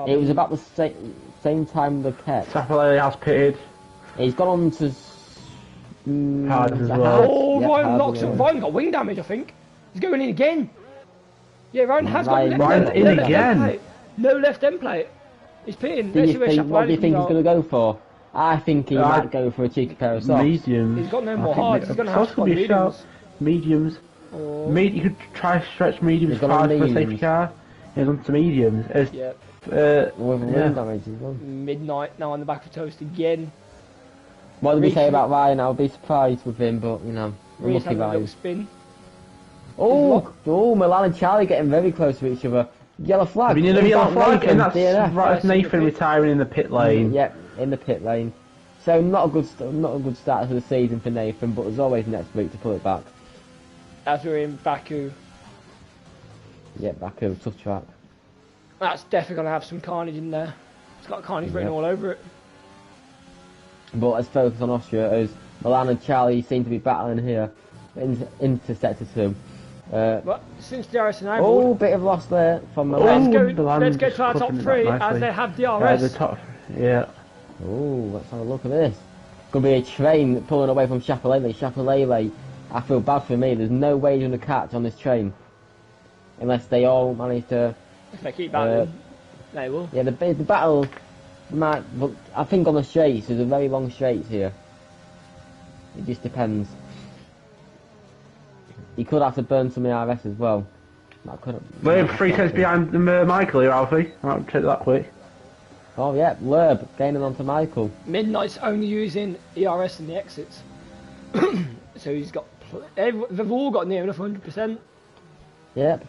It was about the same time the Ket. Chappellini has pitted. He's gone on to Hard as well. Oh, Yep, Ryan hard locks as up. well. Ryan got wing damage, I think. He's going in again. Yeah, Ryan has Ryan- got Ryan's left in left again. end plate. No left end plate. He's pitting. Do Let's you see where think, what do you Chappellini think he's comes going out. to go for? I think he might go for a cheeky pair of socks. Mediums. He's got no I more think hards. He's going to have softs to could go be a mediums. shout. Mediums. Or, You could try stretch mediums He's gone on hard for a safety mediums. car. He's on to mediums. yeah, With wing Yeah. damage as well. midnight now on the back of toast again. What did we Reece- say about Ryan? I'll be surprised with him, but you know, Reece lucky having a little Ryan. spin. Oh, Milan and Charlie getting very close to each other. Yellow flag. Have you seen the In yellow back, flag? Nathan, And that's DNF. right, it's Yes, in the Nathan pit. retiring in the pit lane. Yep, in the pit lane. So not a good start to the season for Nathan, but there's always next week to pull it back. As we're in Baku. Yep, back over tough track. That's definitely going to have some carnage in there. It's got carnage written Yep. all over it. But let's focus on Austria as Milan and Charlie seem to be battling here into sector 2. But since DRS enabled, Oh, bit of loss there from let's Milan. go. Milan Let's go just to our top covering it three up nicely. as they have The DRS. top, yeah. Oh, let's have a look at this. Could be a train pulling away from Chappellini. Chappellini, I feel bad for me. There's no way you're going to catch on this train. Unless they all manage to... If they keep battling, they will. Yeah, the battle might... But I think on the straights, there's a very long straights here. It just depends. He could have to burn some ARS as well. That could have... We're 3 tenths behind Michael here, Alfie. I'll check that quick. Oh yeah, Lerb gaining onto Michael. Midnight's only using ERS in the exits. So he's got... They've all got near enough 100%. Yep.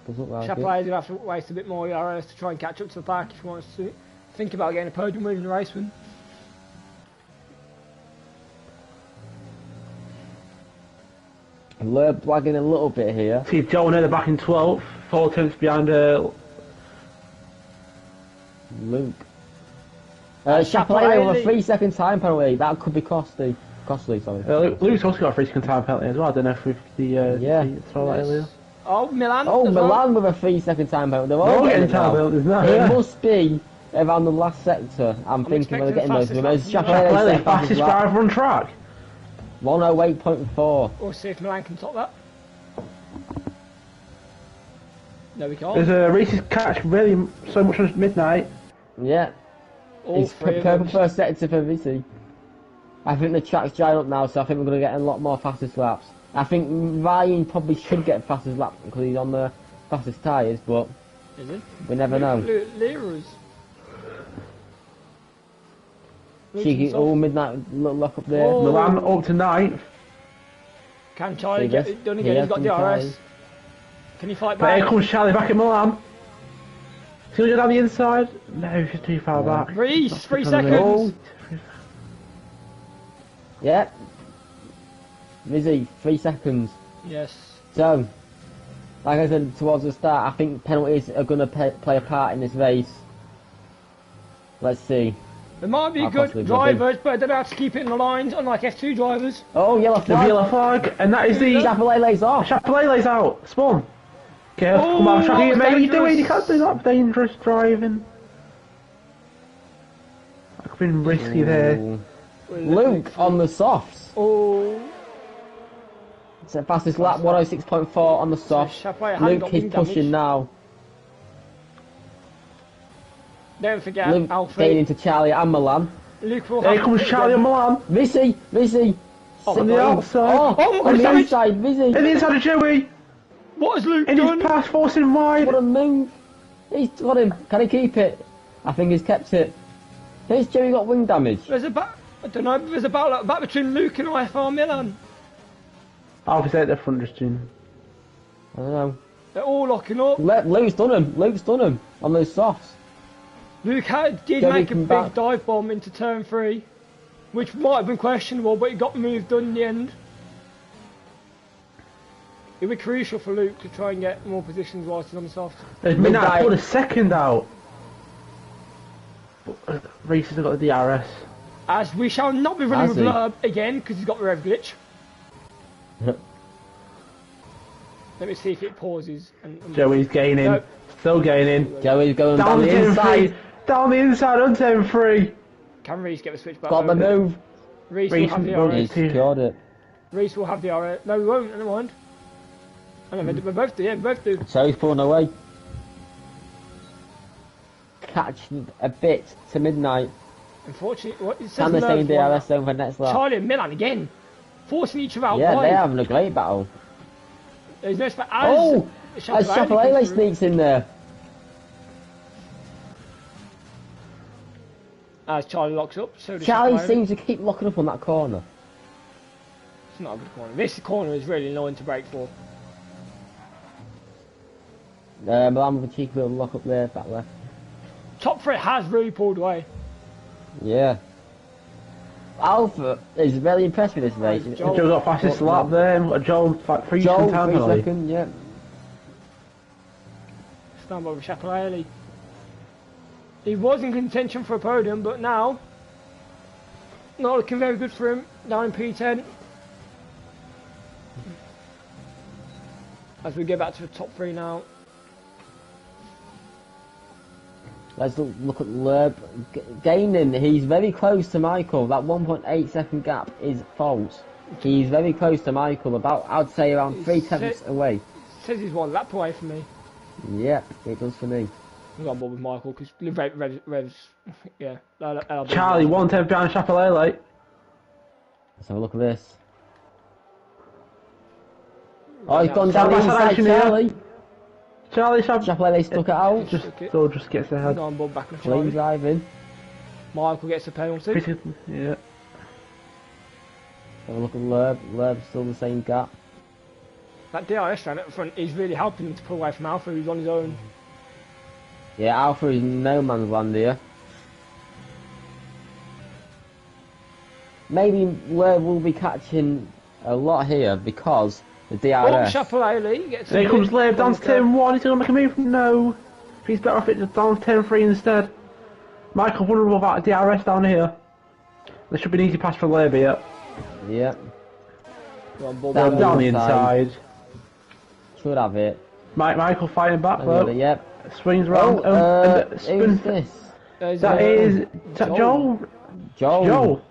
Does look like it. Chappellini's going to have to waste a bit more ERS to try and catch up to the pack if he wants to think about getting a podium win in the race win. Lerb lagging a little bit here. See Jonah back in 12th, 4 tenths behind Luke. Chappellini with a 3-second time penalty. That could be costly. Sorry. Luke's also got a 3-second time penalty as well. I don't know if we've Yeah. saw that earlier. Oh, Milan. Oh, as well. Milan with a 3-second time penalty. They're They're all all getting getting it now. time penalties now. It Yeah. must be around the last sector. I'm thinking they're expecting getting the most of them. fastest lap Chappellini Chappellini, set fastest lap. driver on track. 108.4. We'll see if Milan can top that. No, we can't. There's a Reese's catch really so much on midnight. Yeah. All It's three of purple them. first sector for VC. I think the track's drying up now, so I think we're going to get a lot more fastest laps. I think Ryan probably should get fastest laps because he's on the fastest tyres, but Is it? we never know. Lira's. Cheeky, oh, midnight lock up there. Oh. Milan up to 9th. Can Charlie See get this? it done again? Yeah, He's got can DRS. Charlie. Can he fight But here back? comes Charlie back at Milan. He's going to go down the inside. No, he's too far back. Reece, 3 Oh. seconds. Yeah. Rizzy, 3 seconds. Yes. So, like I said towards the start, I think penalties are going to play a part in this race. Let's see. There might be I'll good possibly go drivers, but they don't have to keep it in the lines, unlike F2 drivers. Oh, yellow The flag. yellow flag, and that is the Chappellini's off. Chappellini's out. Spawn. Okay, Oh, come on, Shaggy, that's mate. What are you doing? You dangerous. can't do that. Dangerous driving. That could have been risky there. Ooh. Luke on the softs. Oh, Fastest lap, 106.4 on the soft. Chapelet hasn't Luke got is wing pushing damage. now. Don't forget Luke getting Alfie. into Charlie and Milan. Luke will Here have comes to pit Charlie and again. Milan. Vizzy. On the outside. Oh, Oh my on God, the damage. inside, Vizzy. And the inside of Joey. What has Luke In done? his pass, forcing him wide. What a move. He's got him. Can he keep it? I think he's kept it. Here's Joey got wing damage. There's a I don't know, there's a battle at the back between Luke and IFR Milan. Alfie's out the front just doing. I don't know. They're all locking up. Luke's done him on those softs. Luke did Joey make a come big back. dive bomb into turn 3, which might have been questionable, but it got moved done in the end. It would be crucial for Luke to try and get more positions whilst he's on the soft. There's Luke Midnight died. pulled a second out. But Races have got the DRS. As we shall not be running Has with he? Blurb again, because he's got the rev glitch. Let me see if it pauses. And Joey's gaining. No. Still gaining. Joey's going Down down the turn inside. 3. Down the inside on turn 3. Can Reese get the switch back? Got the over? move. Reese will Reece have the will- RS. He's secured it. Reese will have the RS. No, we won't. Never mind. I know, we both do. Yeah, we both do. So he's pulling away. Catch a bit to midnight. Unfortunately, what it says Can they stay in nerves DRS over next lap? Charlie and Milan again, forcing each other out Yeah, wide. they're having a great battle. There's no space. Oh! As Chapelet sneaks in there. As Charlie locks up, so does Charlie Chapelet. seems to keep locking up on that corner. It's not a good corner. This corner is really annoying to break for. Milan with a cheeky little lock up there, back left. Top 3 has really pulled away. Yeah. Alpha is very impressed with this race. Joel- Joe got fastest lap there. And got Joel like 3 Joel, seconds 3 penalty. seconds, yeah. Stand by with Chapelet. He was in contention for a podium, but now not looking very good for him. Down in P10. As we get back to the top 3 now. Let's look at Lerb gaining. He's very close to Michael. That 1.8 second gap is false. He's very close to Michael. About, I'd say, around 3 tenths away. Says he's 1 lap away from me. Yep, it does for me. I'm on board with Michael because Revs, yeah. Charlie 1/10 behind Chapelet. Let's have a look at this. Oh, he's gone down the Charlie, inside, action here. Charlie. Charlie Chapelet, they stuck it out. just gets ahead. on board back with Clean Charlie. driving. Michael gets a penalty. Yeah. Have a look at Lerb. Lerb's still the same gap. That DRS round at the front is really helping him to pull away from Alpha, who's on his own. Yeah, Alpha is no man's land here. Maybe Lerb will be catching a lot here because the Oh, DRS. Chapelet gets There comes Laird down to turn 1. He's going to make a move. No. He's better off it just down to turn 3 instead. Michael vulnerable about DRS down here. There should be an easy pass for Laird here. Yeah, Down Down the inside. should have it. Michael fighting back I got though. it, yep. Swings round. Oh, and who's spin. this? That is that Joel. Joel. Joel.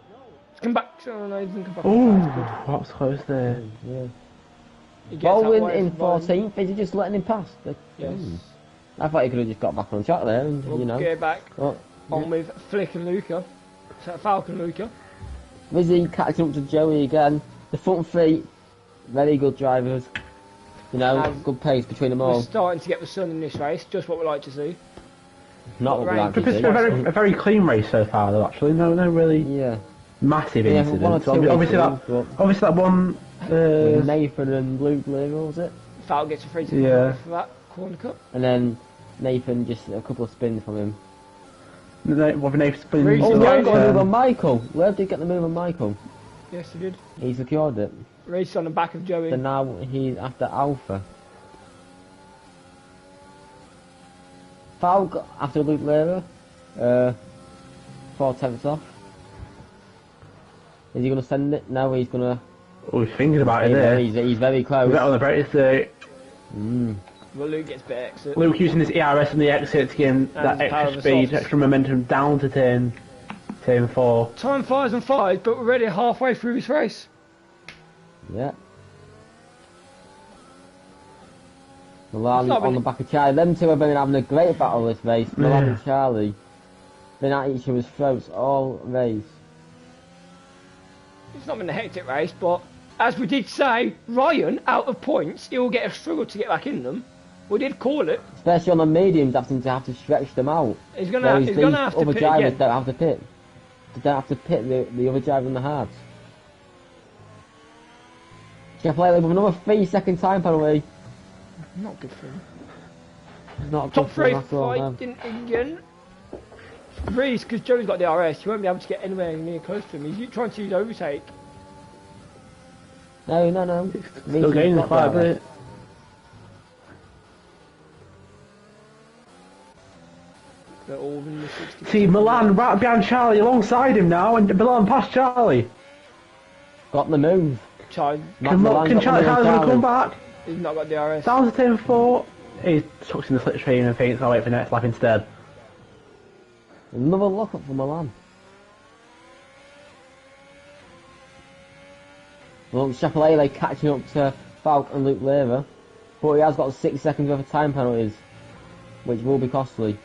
Come back. Oh, no, he doesn't come back. Ooh, That's good. that was close there. Yeah. He gets out Baldwin wide in from Baldwin. 14th, is he just letting him pass? Yes. I thought he could have just got back on track there, and, We'll you know. get back Oh, on with Flick and Luca. So Falcon Luca. Vizzy catching up to Joey again. The front three, very good drivers. You know, And good pace between them We're all. starting to get the sun in this race, just what we like to see. Not what we rain. like to It's see. been a very clean race so far though. Actually, no really Yeah. massive Yeah, one or incidents. two Obviously incidents, that one. With Nathan and Luke Blair, was it? Falcon gets a free to Yeah. for that corner cut. And then Nathan just a couple of spins from him. What Nathan's been. Reece Oh, is no, going got a move to- on Michael. Where did he get the move on Michael? Yes, he did. He secured it. Race on the back of Joey. So now he's after Alpha. Falk after Luke Lehrer. 4 tenths off. Is he going to send it? No, he's going to. Oh, he's thinking about it there. He's very close. Better on the brakes there. But Luke gets better exit. Luke using his ERS on the exit to gain that his power extra of the speed, softs. extra momentum down to turn 4. Time flies and flies, but we're already halfway through this race. Yeah. Milan on the back of Charlie. Them two have been having a great battle this race. Milan and Charlie. Been at each other's throats all race. It's not been a hectic race, but as we did say, Ryan, out of points, he will get a struggle to get back in them. We did call it. Especially on the mediums, having to have to stretch them out. He's gonna have to pit other drivers again. don't have to pit. They don't have to pit the other driver in the hards. Chevrolet with another 3-second time penalty. Not good for him. Not Top good for him three at all, no. fighting again. Reese, because Joey's got the RS, he won't be able to get anywhere near close to him. He's trying to use overtake. No. Still gaining the fight a bit. They're all in the 60. See, Milan right behind Charlie alongside him now, and Milan past Charlie. Got the move. Charlie, Can Charlie gonna come back? he's not got the RS. Down to 10-4. He tucks in the slipstream and thinks I'll wait for the next lap instead. Another lock up for Milan. Well, Chevrolet catching up to Falk and Luke Lever, but he has got 6 seconds worth of time penalties, which will be costly.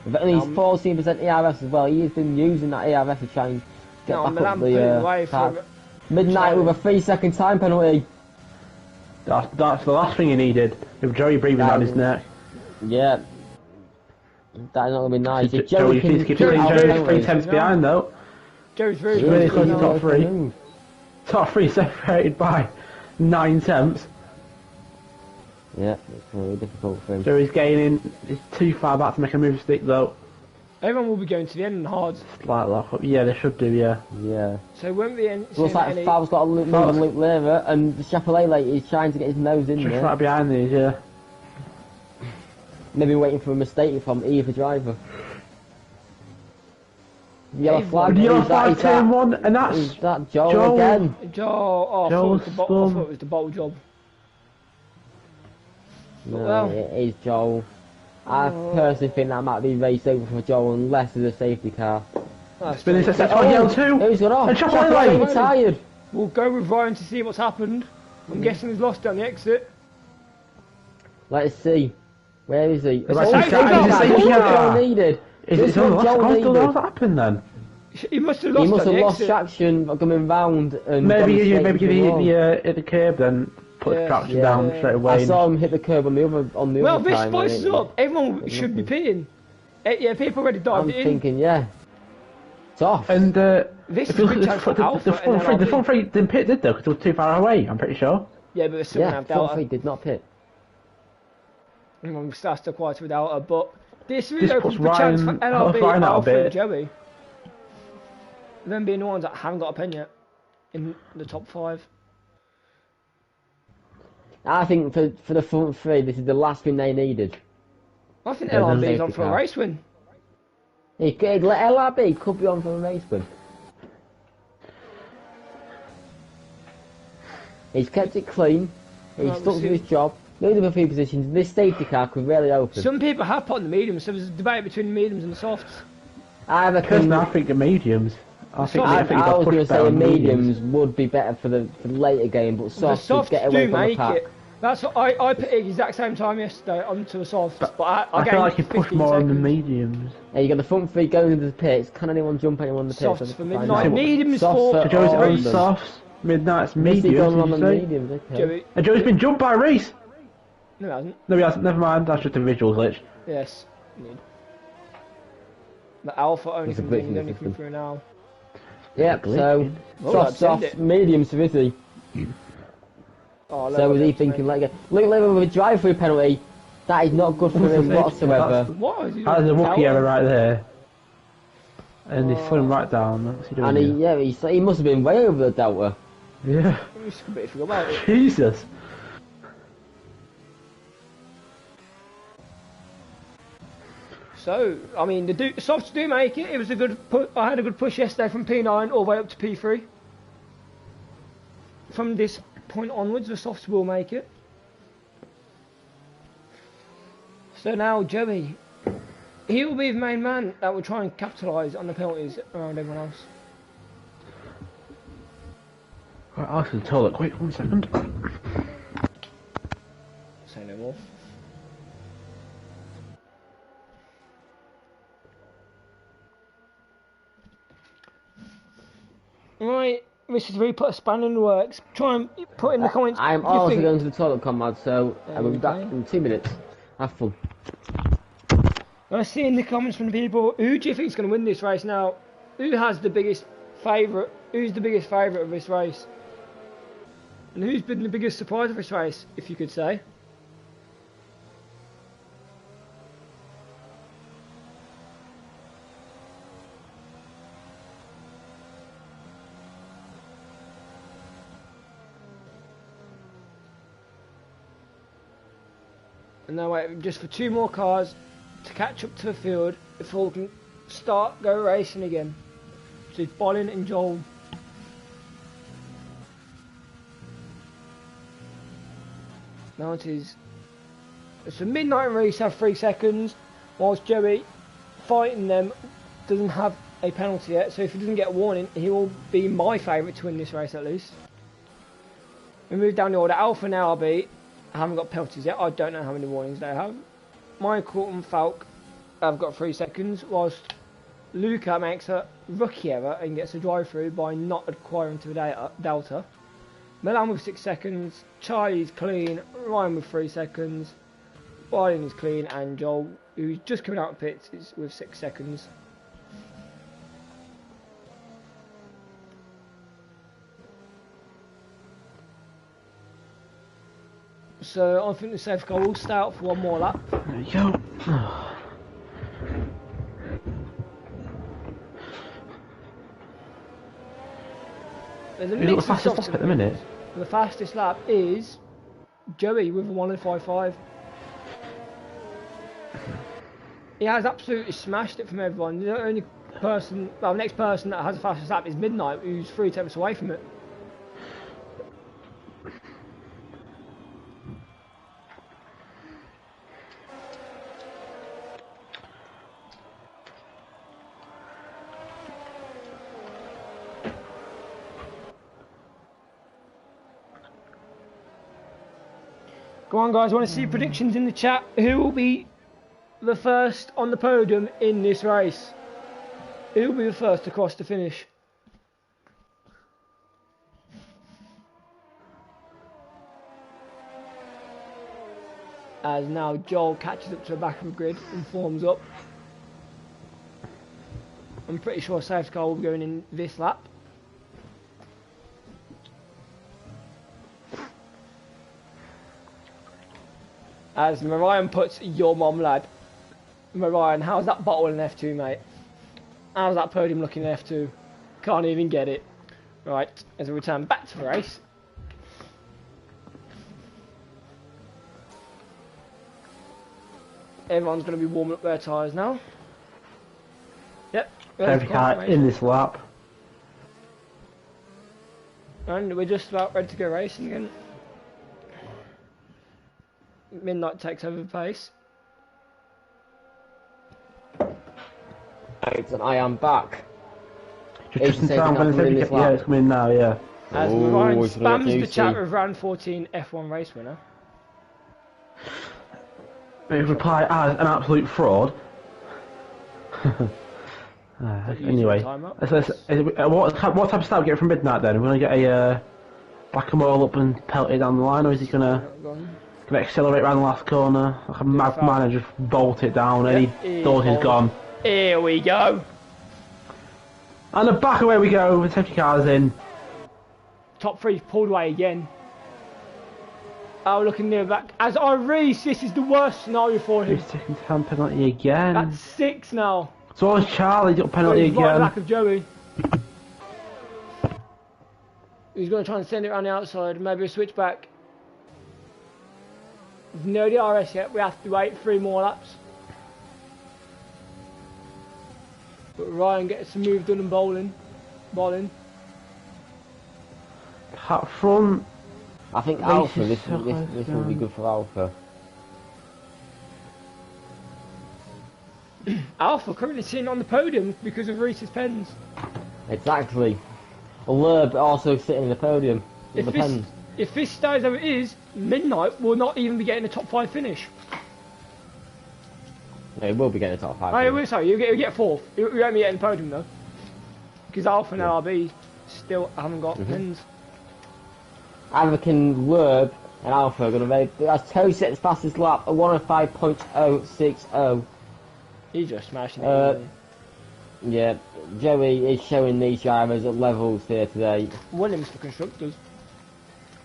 With only 14% ERS as well, he has been using that ERS to try and get back up the car. Midnight with a 3-second time penalty. That's the last thing he needed, with Joey breathing down his neck. Yeah. That is not going to be nice. If Joey can keeps Joey's 3 tenths behind though. Joey's very Really good. close to top 3. Top 3 separated by 9 tenths. Yeah, it's really difficult for him. Joey's gaining, he's too far back to make a move stick though. Everyone will be going to the end and hard. Slight lock up, yeah they should do, yeah. Yeah. So won't be in. Looks like Fav's got a move on Luke Lever, and the Chevrolet is trying to get his nose in Just there. right behind these, yeah. Maybe waiting for a mistake from either driver. Yellow flag. Yellow flag, turn 1, and that's... Is that Joel again? I thought it was the bottle job. No, well, it is Joel. I personally think that might be race over for Joel unless there's a safety car. Spinning set on yellow 2. Who's got off? And Chevrolet retired. We'll go with Ryan to see what's happened. I'm guessing he's lost down the exit. Let's see. Where is he? It's a safety car. Needed. Is it what happened then? He must have lost traction coming round and maybe he hit the curb then put the traction down straight away. I saw him hit the curb on the other time. Well, this spices up. Everyone should be pitting. Yeah, people already dived in. I'm thinking, yeah. It's off. And this is the front three didn't pit, did they? Because it was too far away, I'm pretty sure. Yeah, but there's still front three did not pit. Everyone starts to quite without her, but this really opens puts the chance for Ryan LRB, out a Alfred bit. and Joey. Them being the ones that haven't got a pen yet in the top 5. I think for the front three, this is the last thing they needed. I think LRB's on for a race win. LRB could be on for a race win. He's kept it clean. He's stuck to his job. Moving a few positions. This safety car could really open. Some people have put on the mediums, so there's a debate between the mediums and the softs. I think the mediums. I was going to say the mediums would be better for the later game, but softs would get away from the pack. It. That's what I put the exact same time yesterday onto the softs, but I feel like he pushed more on the mediums. Yeah, you got the front three going into the pits. Can anyone jump anyone in the pits? Softs for midnight. Mediums for Joe's own softs. Midnight's mediums. Okay. And Joe's been jumped by Reese. No, he hasn't. No, he hasn't. Never mind. That's just a visual glitch. Yes. The alpha only coming through now. Yep. So soft, mediums for Vizzy. So was he thinking like Luke Lever with a drive-through penalty? That is not good for him whatsoever. What is he doing? That is a rookie error right there. And he's putting right down. What's he doing? And he must have been way over the delta. Yeah. About it. Jesus. So, I mean, the softs do make it. It was a good. I had a good push yesterday from P9 all the way up to P3. From this point onwards, the softs will make it. So now Joey, he will be the main man that will try and capitalise on the penalties around everyone else. Right, I'll have to tell it quick. 1 second. no more. Right, Mr. 3, put a spanner in the works. Try and put in the comments. I'm also going to the toilet, comrade, so I will be back Okay. in 2 minutes. Have fun. I see in the comments from the people, who do you think is going to win this race now? Who has the biggest favourite? Who's the biggest favourite of this race? And who's been the biggest surprise of this race, if you could say? And now wait just for 2 more cars to catch up to the field before we can go racing again. So it's Bolin and Joel. Now it's a midnight race, have 3 seconds, whilst Joey fighting them doesn't have a penalty yet, so if he doesn't get a warning, he will be my favourite to win this race at least. We move down the order. Alpha and LRB haven't got penalties yet. I don't know how many warnings they have. Michael and Falk have got 3 seconds, whilst Luca makes a rookie error and gets a drive through by not acquiring to the Delta. Milan with 6 seconds, Charlie's clean, Ryan with 3 seconds, Biden is clean, and Joel, who's just coming out of pits, is with 6 seconds. So I think the safe car will stay out for 1 more lap. There you go. There's a Who's got the mix of fastest softs lap at the minute? The fastest lap is Joey with a 1:05.5. He has absolutely smashed it from everyone. The only person, well, the next person that has the fastest lap is Midnight, who's 3 tenths away from it. Go on, guys, I want to see predictions in the chat. Who will be the first on the podium in this race? Who will be the first to cross the finish? As now Joel catches up to the back of the grid and forms up. I'm pretty sure safety car will be going in this lap. As Marion puts your mom, lad. Marion, how's that bottle in F2, mate? How's that podium looking in F2? Can't even get it. Right, as we return back to the race. Everyone's going to be warming up their tyres now. Yep. Safety car in this lap. And we're just about ready to go racing again. Midnight takes over the pace. Right, and I am back. Just in time when the safety car, yeah, it's coming in now, yeah. As Ryan spams the chat with round 14 F1 race winner. Reply as an absolute fraud. Anyway, what type of start we get from Midnight then? Are we going to get a whack 'em all up and pelt it down the line, or is he going to accelerate around the last corner like a madman and just bolt it down? Any thought he's gone. Here we go. And the back away we go with safety cars in. Top 3 pulled away again. Oh, looking near the back. As I race, this is the worst scenario for him. He's taking time penalty again. That's 6 now. So is Charlie got penalty He's right at again. the back of Joey. He's going to try and send it around the outside. Maybe a switch back. There's no DRS yet. We have to wait 3 more laps. But Ryan gets some move done and bowling. Up front. I think Alpha, this will be good for Alpha. Alpha currently sitting on the podium because of Reese's pens. Exactly. Lerb also sitting in the podium with the pens. if this stays as it is, Midnight will not even be getting a top 5 finish. No, he will be getting a top 5. Oh, you will, sorry, you get 4th. You won't be getting the podium though. Because Alpha and LRB still haven't got wins. Anakin, Lerb, and Alpha are going to make. That's Toe sets fastest lap at 105.060. He's just smashing it. Yeah, Joey is showing these drivers at levels here today. Williams for constructors.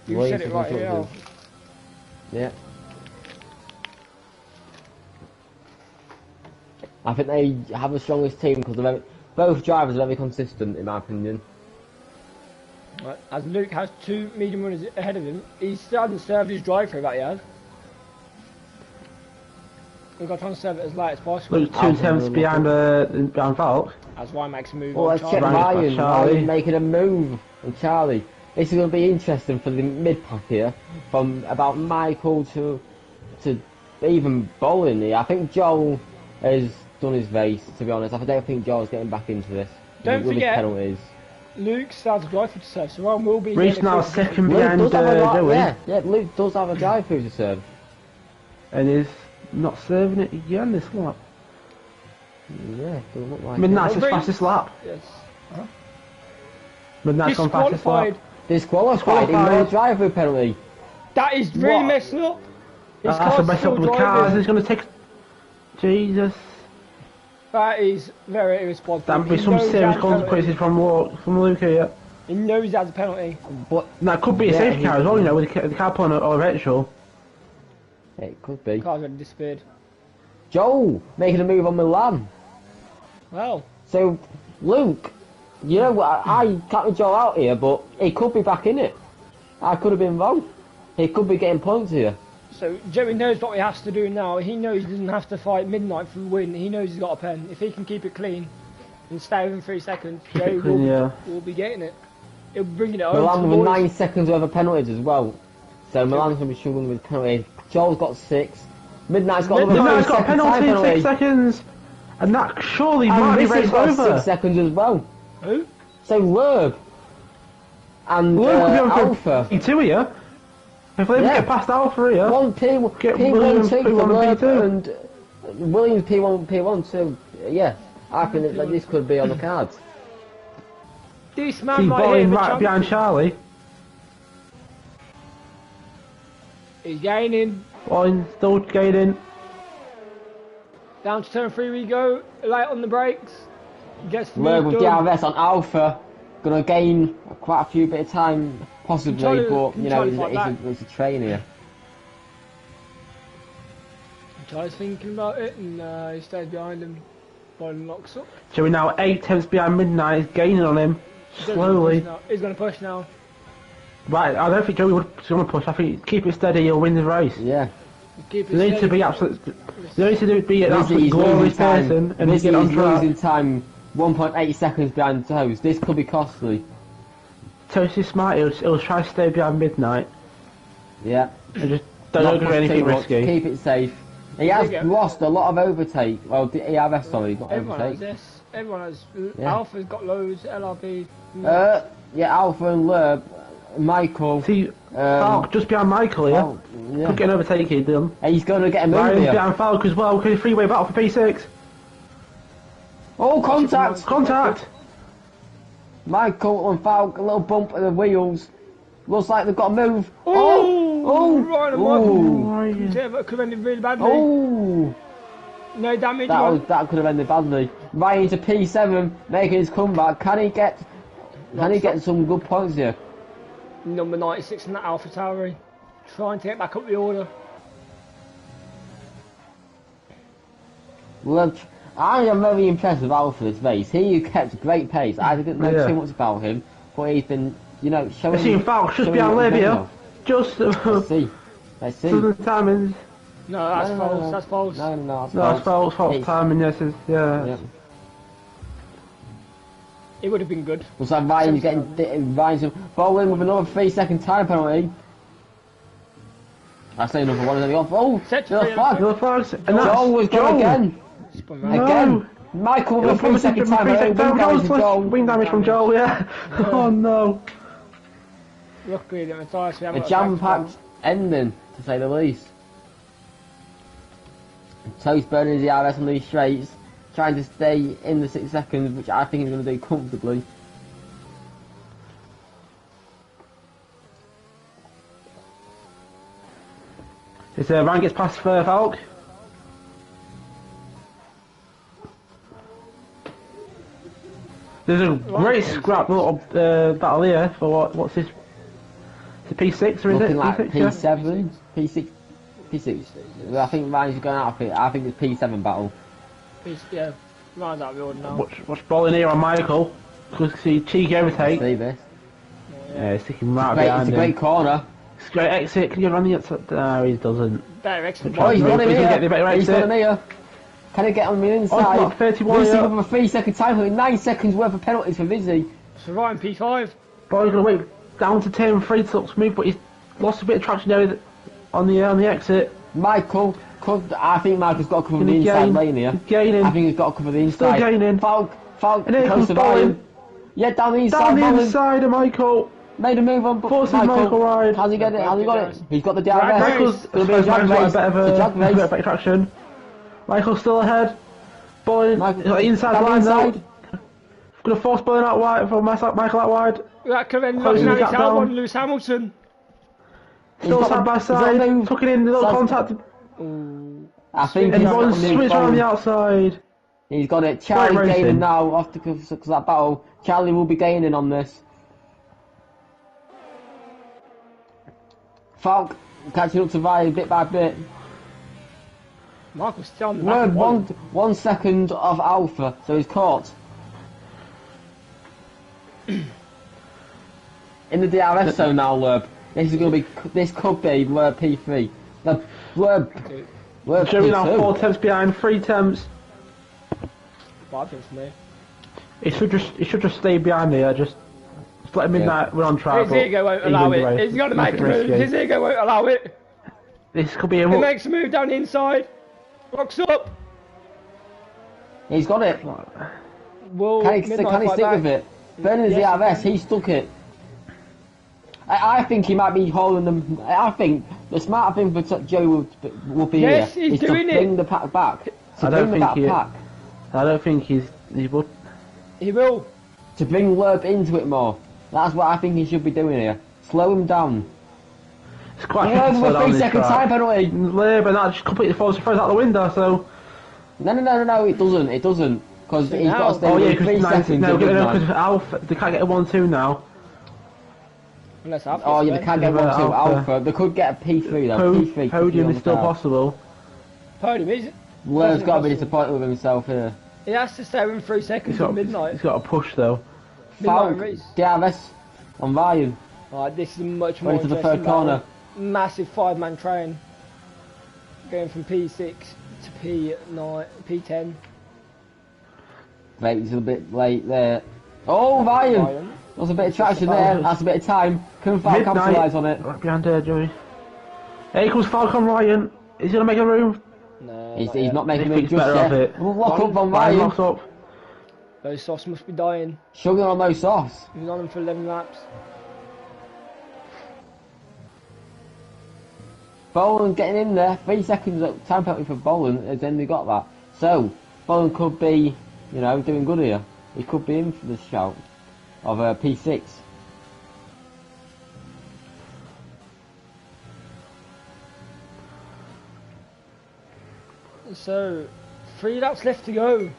You Williams said it for right here. constructors. Yeah. I think they have the strongest team because both drivers are very consistent, in my opinion. Right, as Luke has 2 medium runners ahead of him, he still hasn't served his drive-through that he has. We've got to try and serve it as late as possible. Luke 2 attempts behind Falk. That's why he makes a move Well, on let's check Charlie. Ryan making a move on Charlie. This is going to be interesting for the mid-pack here, from about Michael to even Bolin here. I think Joel has done his race, to be honest. I don't think Joel's getting back into this. Don't with forget, his penalties. Luke starts drive-through to serve, so Ryan will be... Reece now second Luke behind does have a Joey. yeah, Luke does have a drive-through to serve. And is not serving it again this lap. Yeah, doesn't look like Midnight's it. his fastest lap. Yes. Midnight's gone fastest lap. Disqualified in no drive-through penalty. That is really What? messing up. His That's a car's mess still up with the driving. cars. He's going to take... Jesus. That is very irresponsible. That'd be He some knows he serious has a penalty. consequences from Luke here. He knows he has a penalty. But That could be a Yeah, safety he- car as well, you know, with the car pulling or eventual. it could be. Car's already disappeared. Joel making a move on Milan. Well, So, Luke, you know what? I counted Joel out here, but he could be back in it. I could have been wrong. He could be getting points here. so Joey knows what he has to do now. He knows he doesn't have to fight Midnight for the win. He knows he's got a pen. If he can keep it clean and stay within 3 seconds, Joey clean, will be getting it. He'll be bringing it home Milan to the with boys. 9 seconds worth of penalties as well. So Milan's going to be struggling with penalties. Joel's got 6. Midnight's got another Midnight's 5 got a second time penalty in 6 penalty. seconds. And that surely And might be this has raced got over. 6 seconds as well. Who? So Lerb and Luke will be on Alpha. for P2 here. If they Yeah. get past Alpha here. One Get P1 Williams 2 for P1 and Lerb P2. and Williams P1 2. Yeah, I think that this could be on the cards. This See man right here, Bolin the right behind champion. Charlie. He's gaining. Bolin still gaining. Down to turn 3 we go. Light on the brakes. Gets the Lerb move with done. DRS on Alpha. Gonna gain quite a few bit of time, possibly, Charlie- but you know, Charlie fight it's a train here. Charlie's thinking about it and he stays behind him. Bolin locks up. Joey now 8 tenths behind Midnight. He's gaining on him. Slowly. He's going to push now. Right, I don't think Joey would going to push. I think keep it steady, he'll win the race. Yeah. Keep it They need to steady. be absolute. They need to be an absolute He's glorious losing time. person and Lizzie get on is track. losing time. 1.8 seconds behind Toes. This could be costly. Toast is smart. He'll try to stay behind Midnight Yeah. and just don't Not do push anything too much, risky. Keep it safe. He has Yeah. lost a lot of overtake. Well, the ERS, sorry, not Everyone has overtake. this. Everyone has. Yeah. Alpha's got loads. LRB. Yeah, Alpha and Lerb, Michael. See, Falk just behind Michael here. Well, yeah. Could get an overtake here done. And he's going to get a move Ryan's here. behind Falk as well. Could a freeway battle for P6. Oh, contact! Contact. Michael and Falk, a little bump of the wheels. Looks like they've got to move. Oh! Ryan and Michael. Oh, yeah. Yeah, that could have ended really badly. Oh! No damage. That could have ended badly. Ryan to P7, making his comeback. Can he get some good points here? Number 96 in that Alpha Tauri. Trying to get back up the order. Well, I am very impressed with Alpha this race. He kept great pace. I didn't know Yeah. too much about him, but he's been, you know, showing. I see Falk just showing behind what he's Libya. done Just now. Let's see. Let's see. to the timings. No, that's No, false. no. That's false. No, that's No, it's Falk's fault. It's- Timing, yes, is yeah. Yeah. It would have been good. Looks like Ryan's Ryan's bowling with another 3-second time penalty. I say another one of them off. Oh, Set the free, flag. The flags. And that's Joel was gone Joel. again. Spun round. Again. Michael with a 3-second time penalty. Wing damage from Joel. Wing damage from Joel, yeah. Oh no. Luckily, the Matthias we haven't A got jam-packed ending, to say the least. Toast burning the RS on these straights, trying to stay in the 6 seconds, which I think he's going to do comfortably. This Ryan gets past Falk. There's a great scrap little battle here for what's this? It's a P6 or is Looking it? like P6, P7, P6. Well, I think Ryan's going out of it. I think it's P7 battle. Yeah, Ryan's out of the order now. Watch balling here on Michael. Because see cheeky overtake. See this? Yeah, he's sticking right Great, behind it's a him. great corner. It's a great exit. Can you run the outside? No, he doesn't. Better exit. Oh, he's got him He's gonna get the better here. He's got exit. him here. Can he get on the Oh, inside? it's not 31 Lucy here. with a 3-second time limit, 9 seconds worth of penalties for Vizzy. So Ryan P5. Boy's gonna wait down to turn 3 to look smooth, but he's lost a bit of traction there on the exit. Michael, I think Michael's got to cover the Gonna inside gain. lane here. He's gaining. I think he's got to cover the Still inside. gaining. Falk, And here close comes to Bowen. Ryan. Yeah, down the inside. Down the Bowen. inside of Michael. Made a move on, but Forces Michael wide. How's he got it? How's he got it? He's got the Drag DRS. race. Michael's It's gonna be a drag got a race. bit of It's a a drag race. bit of traction. Michael's still ahead. Bowen Michael- inside down the line now. inside. Gonna force Bowen out wide for Michael out wide. That could have ended up Closing in the Alex gap down. Albon, Lewis Hamilton. Still got side the- by he's got side. the move. Tucking in the little Side- contact. I think And he's got Bowen's the move switched around forward. the outside. He's got it. Charlie Great gaining racing. now off because of that battle. Charlie will be gaining on this. Falk catching up to Ryan bit by bit. Michael's still on the We're back. 1 second of Alpha, so he's caught. In the DRS zone now, Lerb. This is going to be. This could be Lerb P3. No, Lerb Joey now P2. 4 temps behind, 3 temps. 5 for me. He should just stay behind here. Just let him in that we're on track. His ego won't allow it. He's got to make a move. His ego won't allow it. This could be a He makes a move down the inside. Locks up. He's got it. Will Can he stick with it? Burning his Yes, DRS, he stuck it. I think he might be holding them. I think the smart thing for Joey will be Yes, here he's is doing to it. bring the pack back. To I don't bring the think back he- pack. I don't think he would. He will. To bring Lerb into it more. That's what I think he should be doing here. Slow him down. It's quite Lerb slow with down 3 this second track. time penalty. Labour that just completely throws out the window. So No, it doesn't. It doesn't. Because he's got to stay oh yeah, within 3 seconds. no, of midnight. because Alpha they can't get a 1-2 now. Unless Alpha. Oh yeah, they can't get Yeah, 1-2 Alpha. Alpha. They could get a P3 though. P3 could be Podium on is the still card. possible. Podium, is it? Lerb's got to be Possible. disappointed with himself here. He has to stay within 3 seconds at midnight. He's got a push though. Falk, Midnight race. DRS on Ryan. Alright, this is a much more Going to the interesting third corner. battle. Massive 5-man train. Going from P6 to P9, P10. Right, he's a bit late there. Oh, Ryan! There's a bit of traction there. That's a bit of time. Couldn't Falk capitalise on it. Right behind there, Joey. Here comes Falcon Ryan. Is he gonna make a room? No, He's not making He a thinks just better of yet. it. Lock up on Ryan Ryan. locks up. Those softs must be dying. Sugar on those softs. He's on them for 11 laps. Bowen getting in there. 3 seconds of time penalty for Bowen, and then they got that. So, Bowen could be, you know, doing good here. He could be in for the shout of P6. So, 3 laps left to go.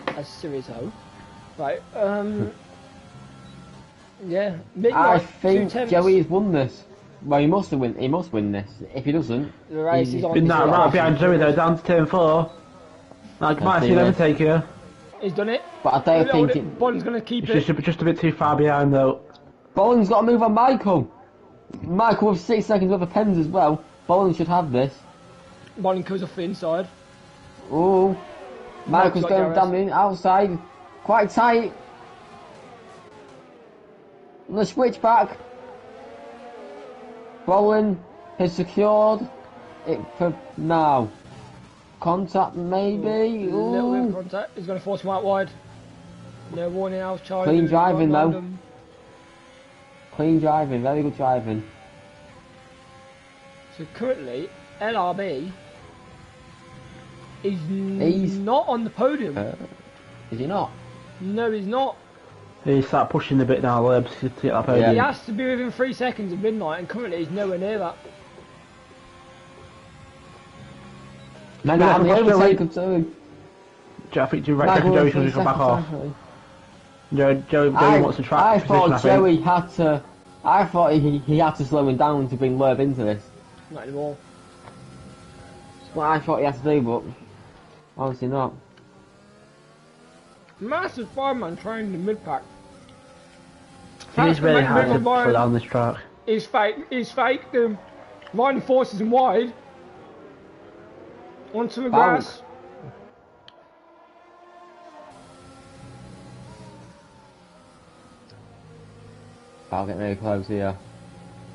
As Series O. Right, yeah, midnight, I 2 think temps. Joey's won this. Well, he must win this. If he doesn't, The race he's is on. Been that Yeah. right behind Joey though, down to turn 4. Like I might see see them it. take here. He's done it. But I don't think it, Bond's going to keep It's it. just a bit too far behind though. Bowen's got to move on Michael. Michael with 6 seconds worth of pens as well. Bowen should have this. Bond comes off the inside. Ooh. Michael's got going DRS. down the outside. Quite tight. On the switchback. Bowen has secured it for now. Contact maybe. A little bit of Ooh. contact. He's going to force him out wide. No warning out, Charlie. Clean driving, though. Clean driving, very good driving. So currently, LRB is not on the podium. Is he not? No, he's not. He start pushing a bit now, Lebs, to get that podium. He has to be within 3 seconds of midnight, and currently he's nowhere near that. Man, I'm the overtaker too. I think Joey's going to come back off. Joey wants to track I thought Joey had to. I thought he had to slow him down to bring Lerb into this. Not anymore. That's what I thought he had to do, but obviously not. Massive fireman trying the mid pack. It is really hard to put down this track. He's fake. Ryan forces him wide onto the grass. I'll get very close here.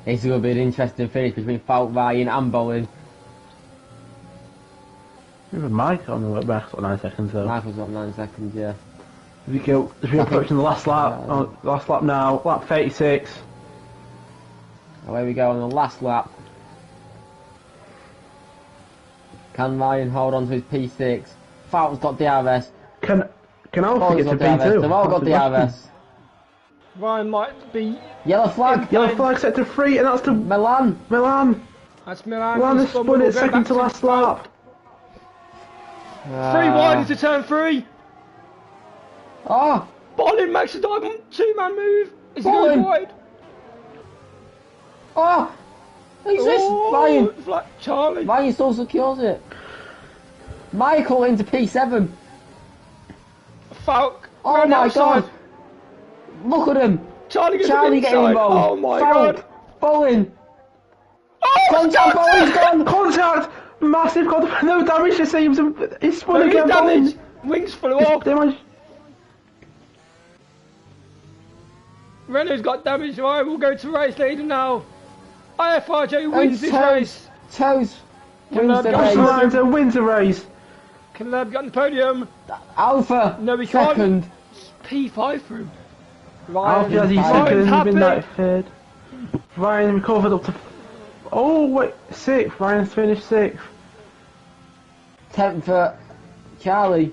This is going to be an interesting finish between Falk, Ryan and Bolin. Even Mike on the back got 9 seconds though. Michael's got 9 seconds, yeah. If we're approaching the last lap, last lap now, lap 36. Away we go on the last lap. Can Ryan hold on to his P6? Falk's got DRS. Can Alfie get to P2? They've all got DRS. Ryan might be... Yellow flag! Yellow flag set to 3, and that's to Milan! That's Milan. Milan has spun it second to last lap. 3 wide into turn 3. Oh! Bolin makes a diamond 2-man move. Is he going wide? Oh! Who's this? Ryan! Like Charlie. Ryan still secures it. Michael into P7. Falk. Oh my outside. god! Look at him! Charlie getting involved! Oh my god! Bolin! Oh, Contact! Bolin's gone! Contact! Massive contact! No damage, it seems. He's spun There is again, damage! Bolin. Wings flew off! Damage. Renault's got damage, right? We'll go to race leader now. IFRJ wins this race. Toes wins the race. Alonso wins the race. Can Lab get on the podium? Alpha, No, we second. can't. P5 for him. Alfie has his second, Midnight third. Ryan recovered up to... Oh, wait, 6th. Ryan's finished 6th. 10th for Charlie.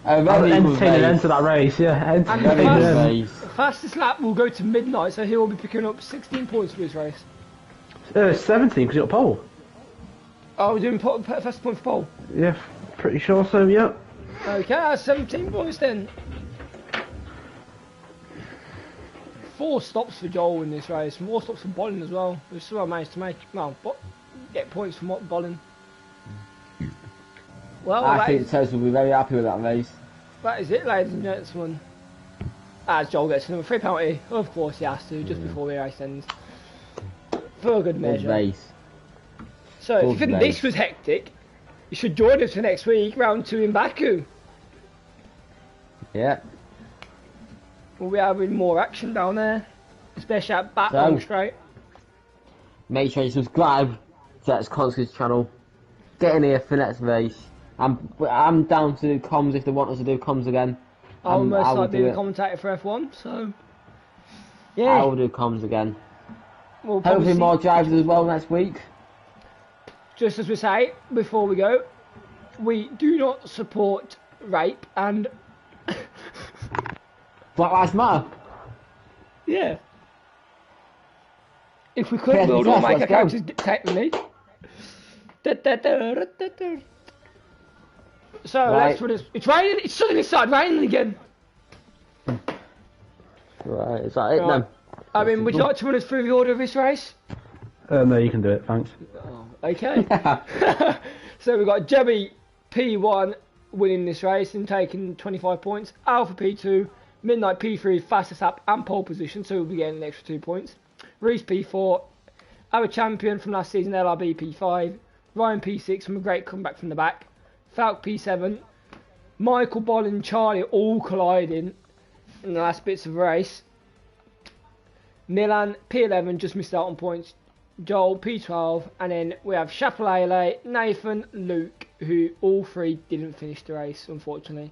Entertaining end to that race, yeah. Race. Fastest lap will go to Midnight, so he will be picking up 16 points for this race. 17, because he got pole. Oh, we're doing fastest point for pole? Yeah, pretty sure so, yeah. Okay, that's 17 points then. 4 stops for Joel in this race, more stops for Bolin as well. We still managed to make, get points from Bolin. Well, I think Toes will be very happy with that race. That is it, ladies and gentlemen. As Joel gets another 3 penalty, of course he has to, just before the race ends. For a good measure. Race. So, if you think this was hectic, you should join us for next week, round 2 in Baku. Yeah. We'll be having more action down there, especially at Back Straight. Make sure you subscribe to Xkondski's channel. Get in here for next race. I'm down to do comms if they want us to do comms again. I'll most likely be the commentator for F1, so yeah. I will do comms again. We'll hopefully more drivers as well next week. Just as we say before we go, we do not support rape and Black Lives Matter. Yeah. If we could, we'll all make our characters dictate the need. So let's put this. It's raining. It's suddenly started raining again. Right, is that it then? I mean, would you like to run us through the order of this race? No, you can do it, thanks. Oh, okay. So we've got Jebby P1 winning this race and taking 25 points. Alpha P2, Midnight P3, fastest lap and pole position, so we'll be getting an extra 2 points. Reese P4, our champion from last season, LRB P5. Ryan P6 from a great comeback from the back. Falk P7. Michael, Bolin and Charlie all colliding in the last bits of the race. Nilan P11 just missed out on points. Joel P12, and then we have Chapelele, Nathan, Luke, who all 3 didn't finish the race, unfortunately.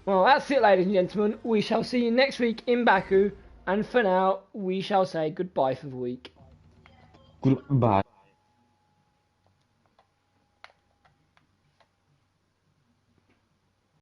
Well, that's it, ladies and gentlemen. We shall see you next week in Baku And for now, we shall say goodbye for the week. Goodbye.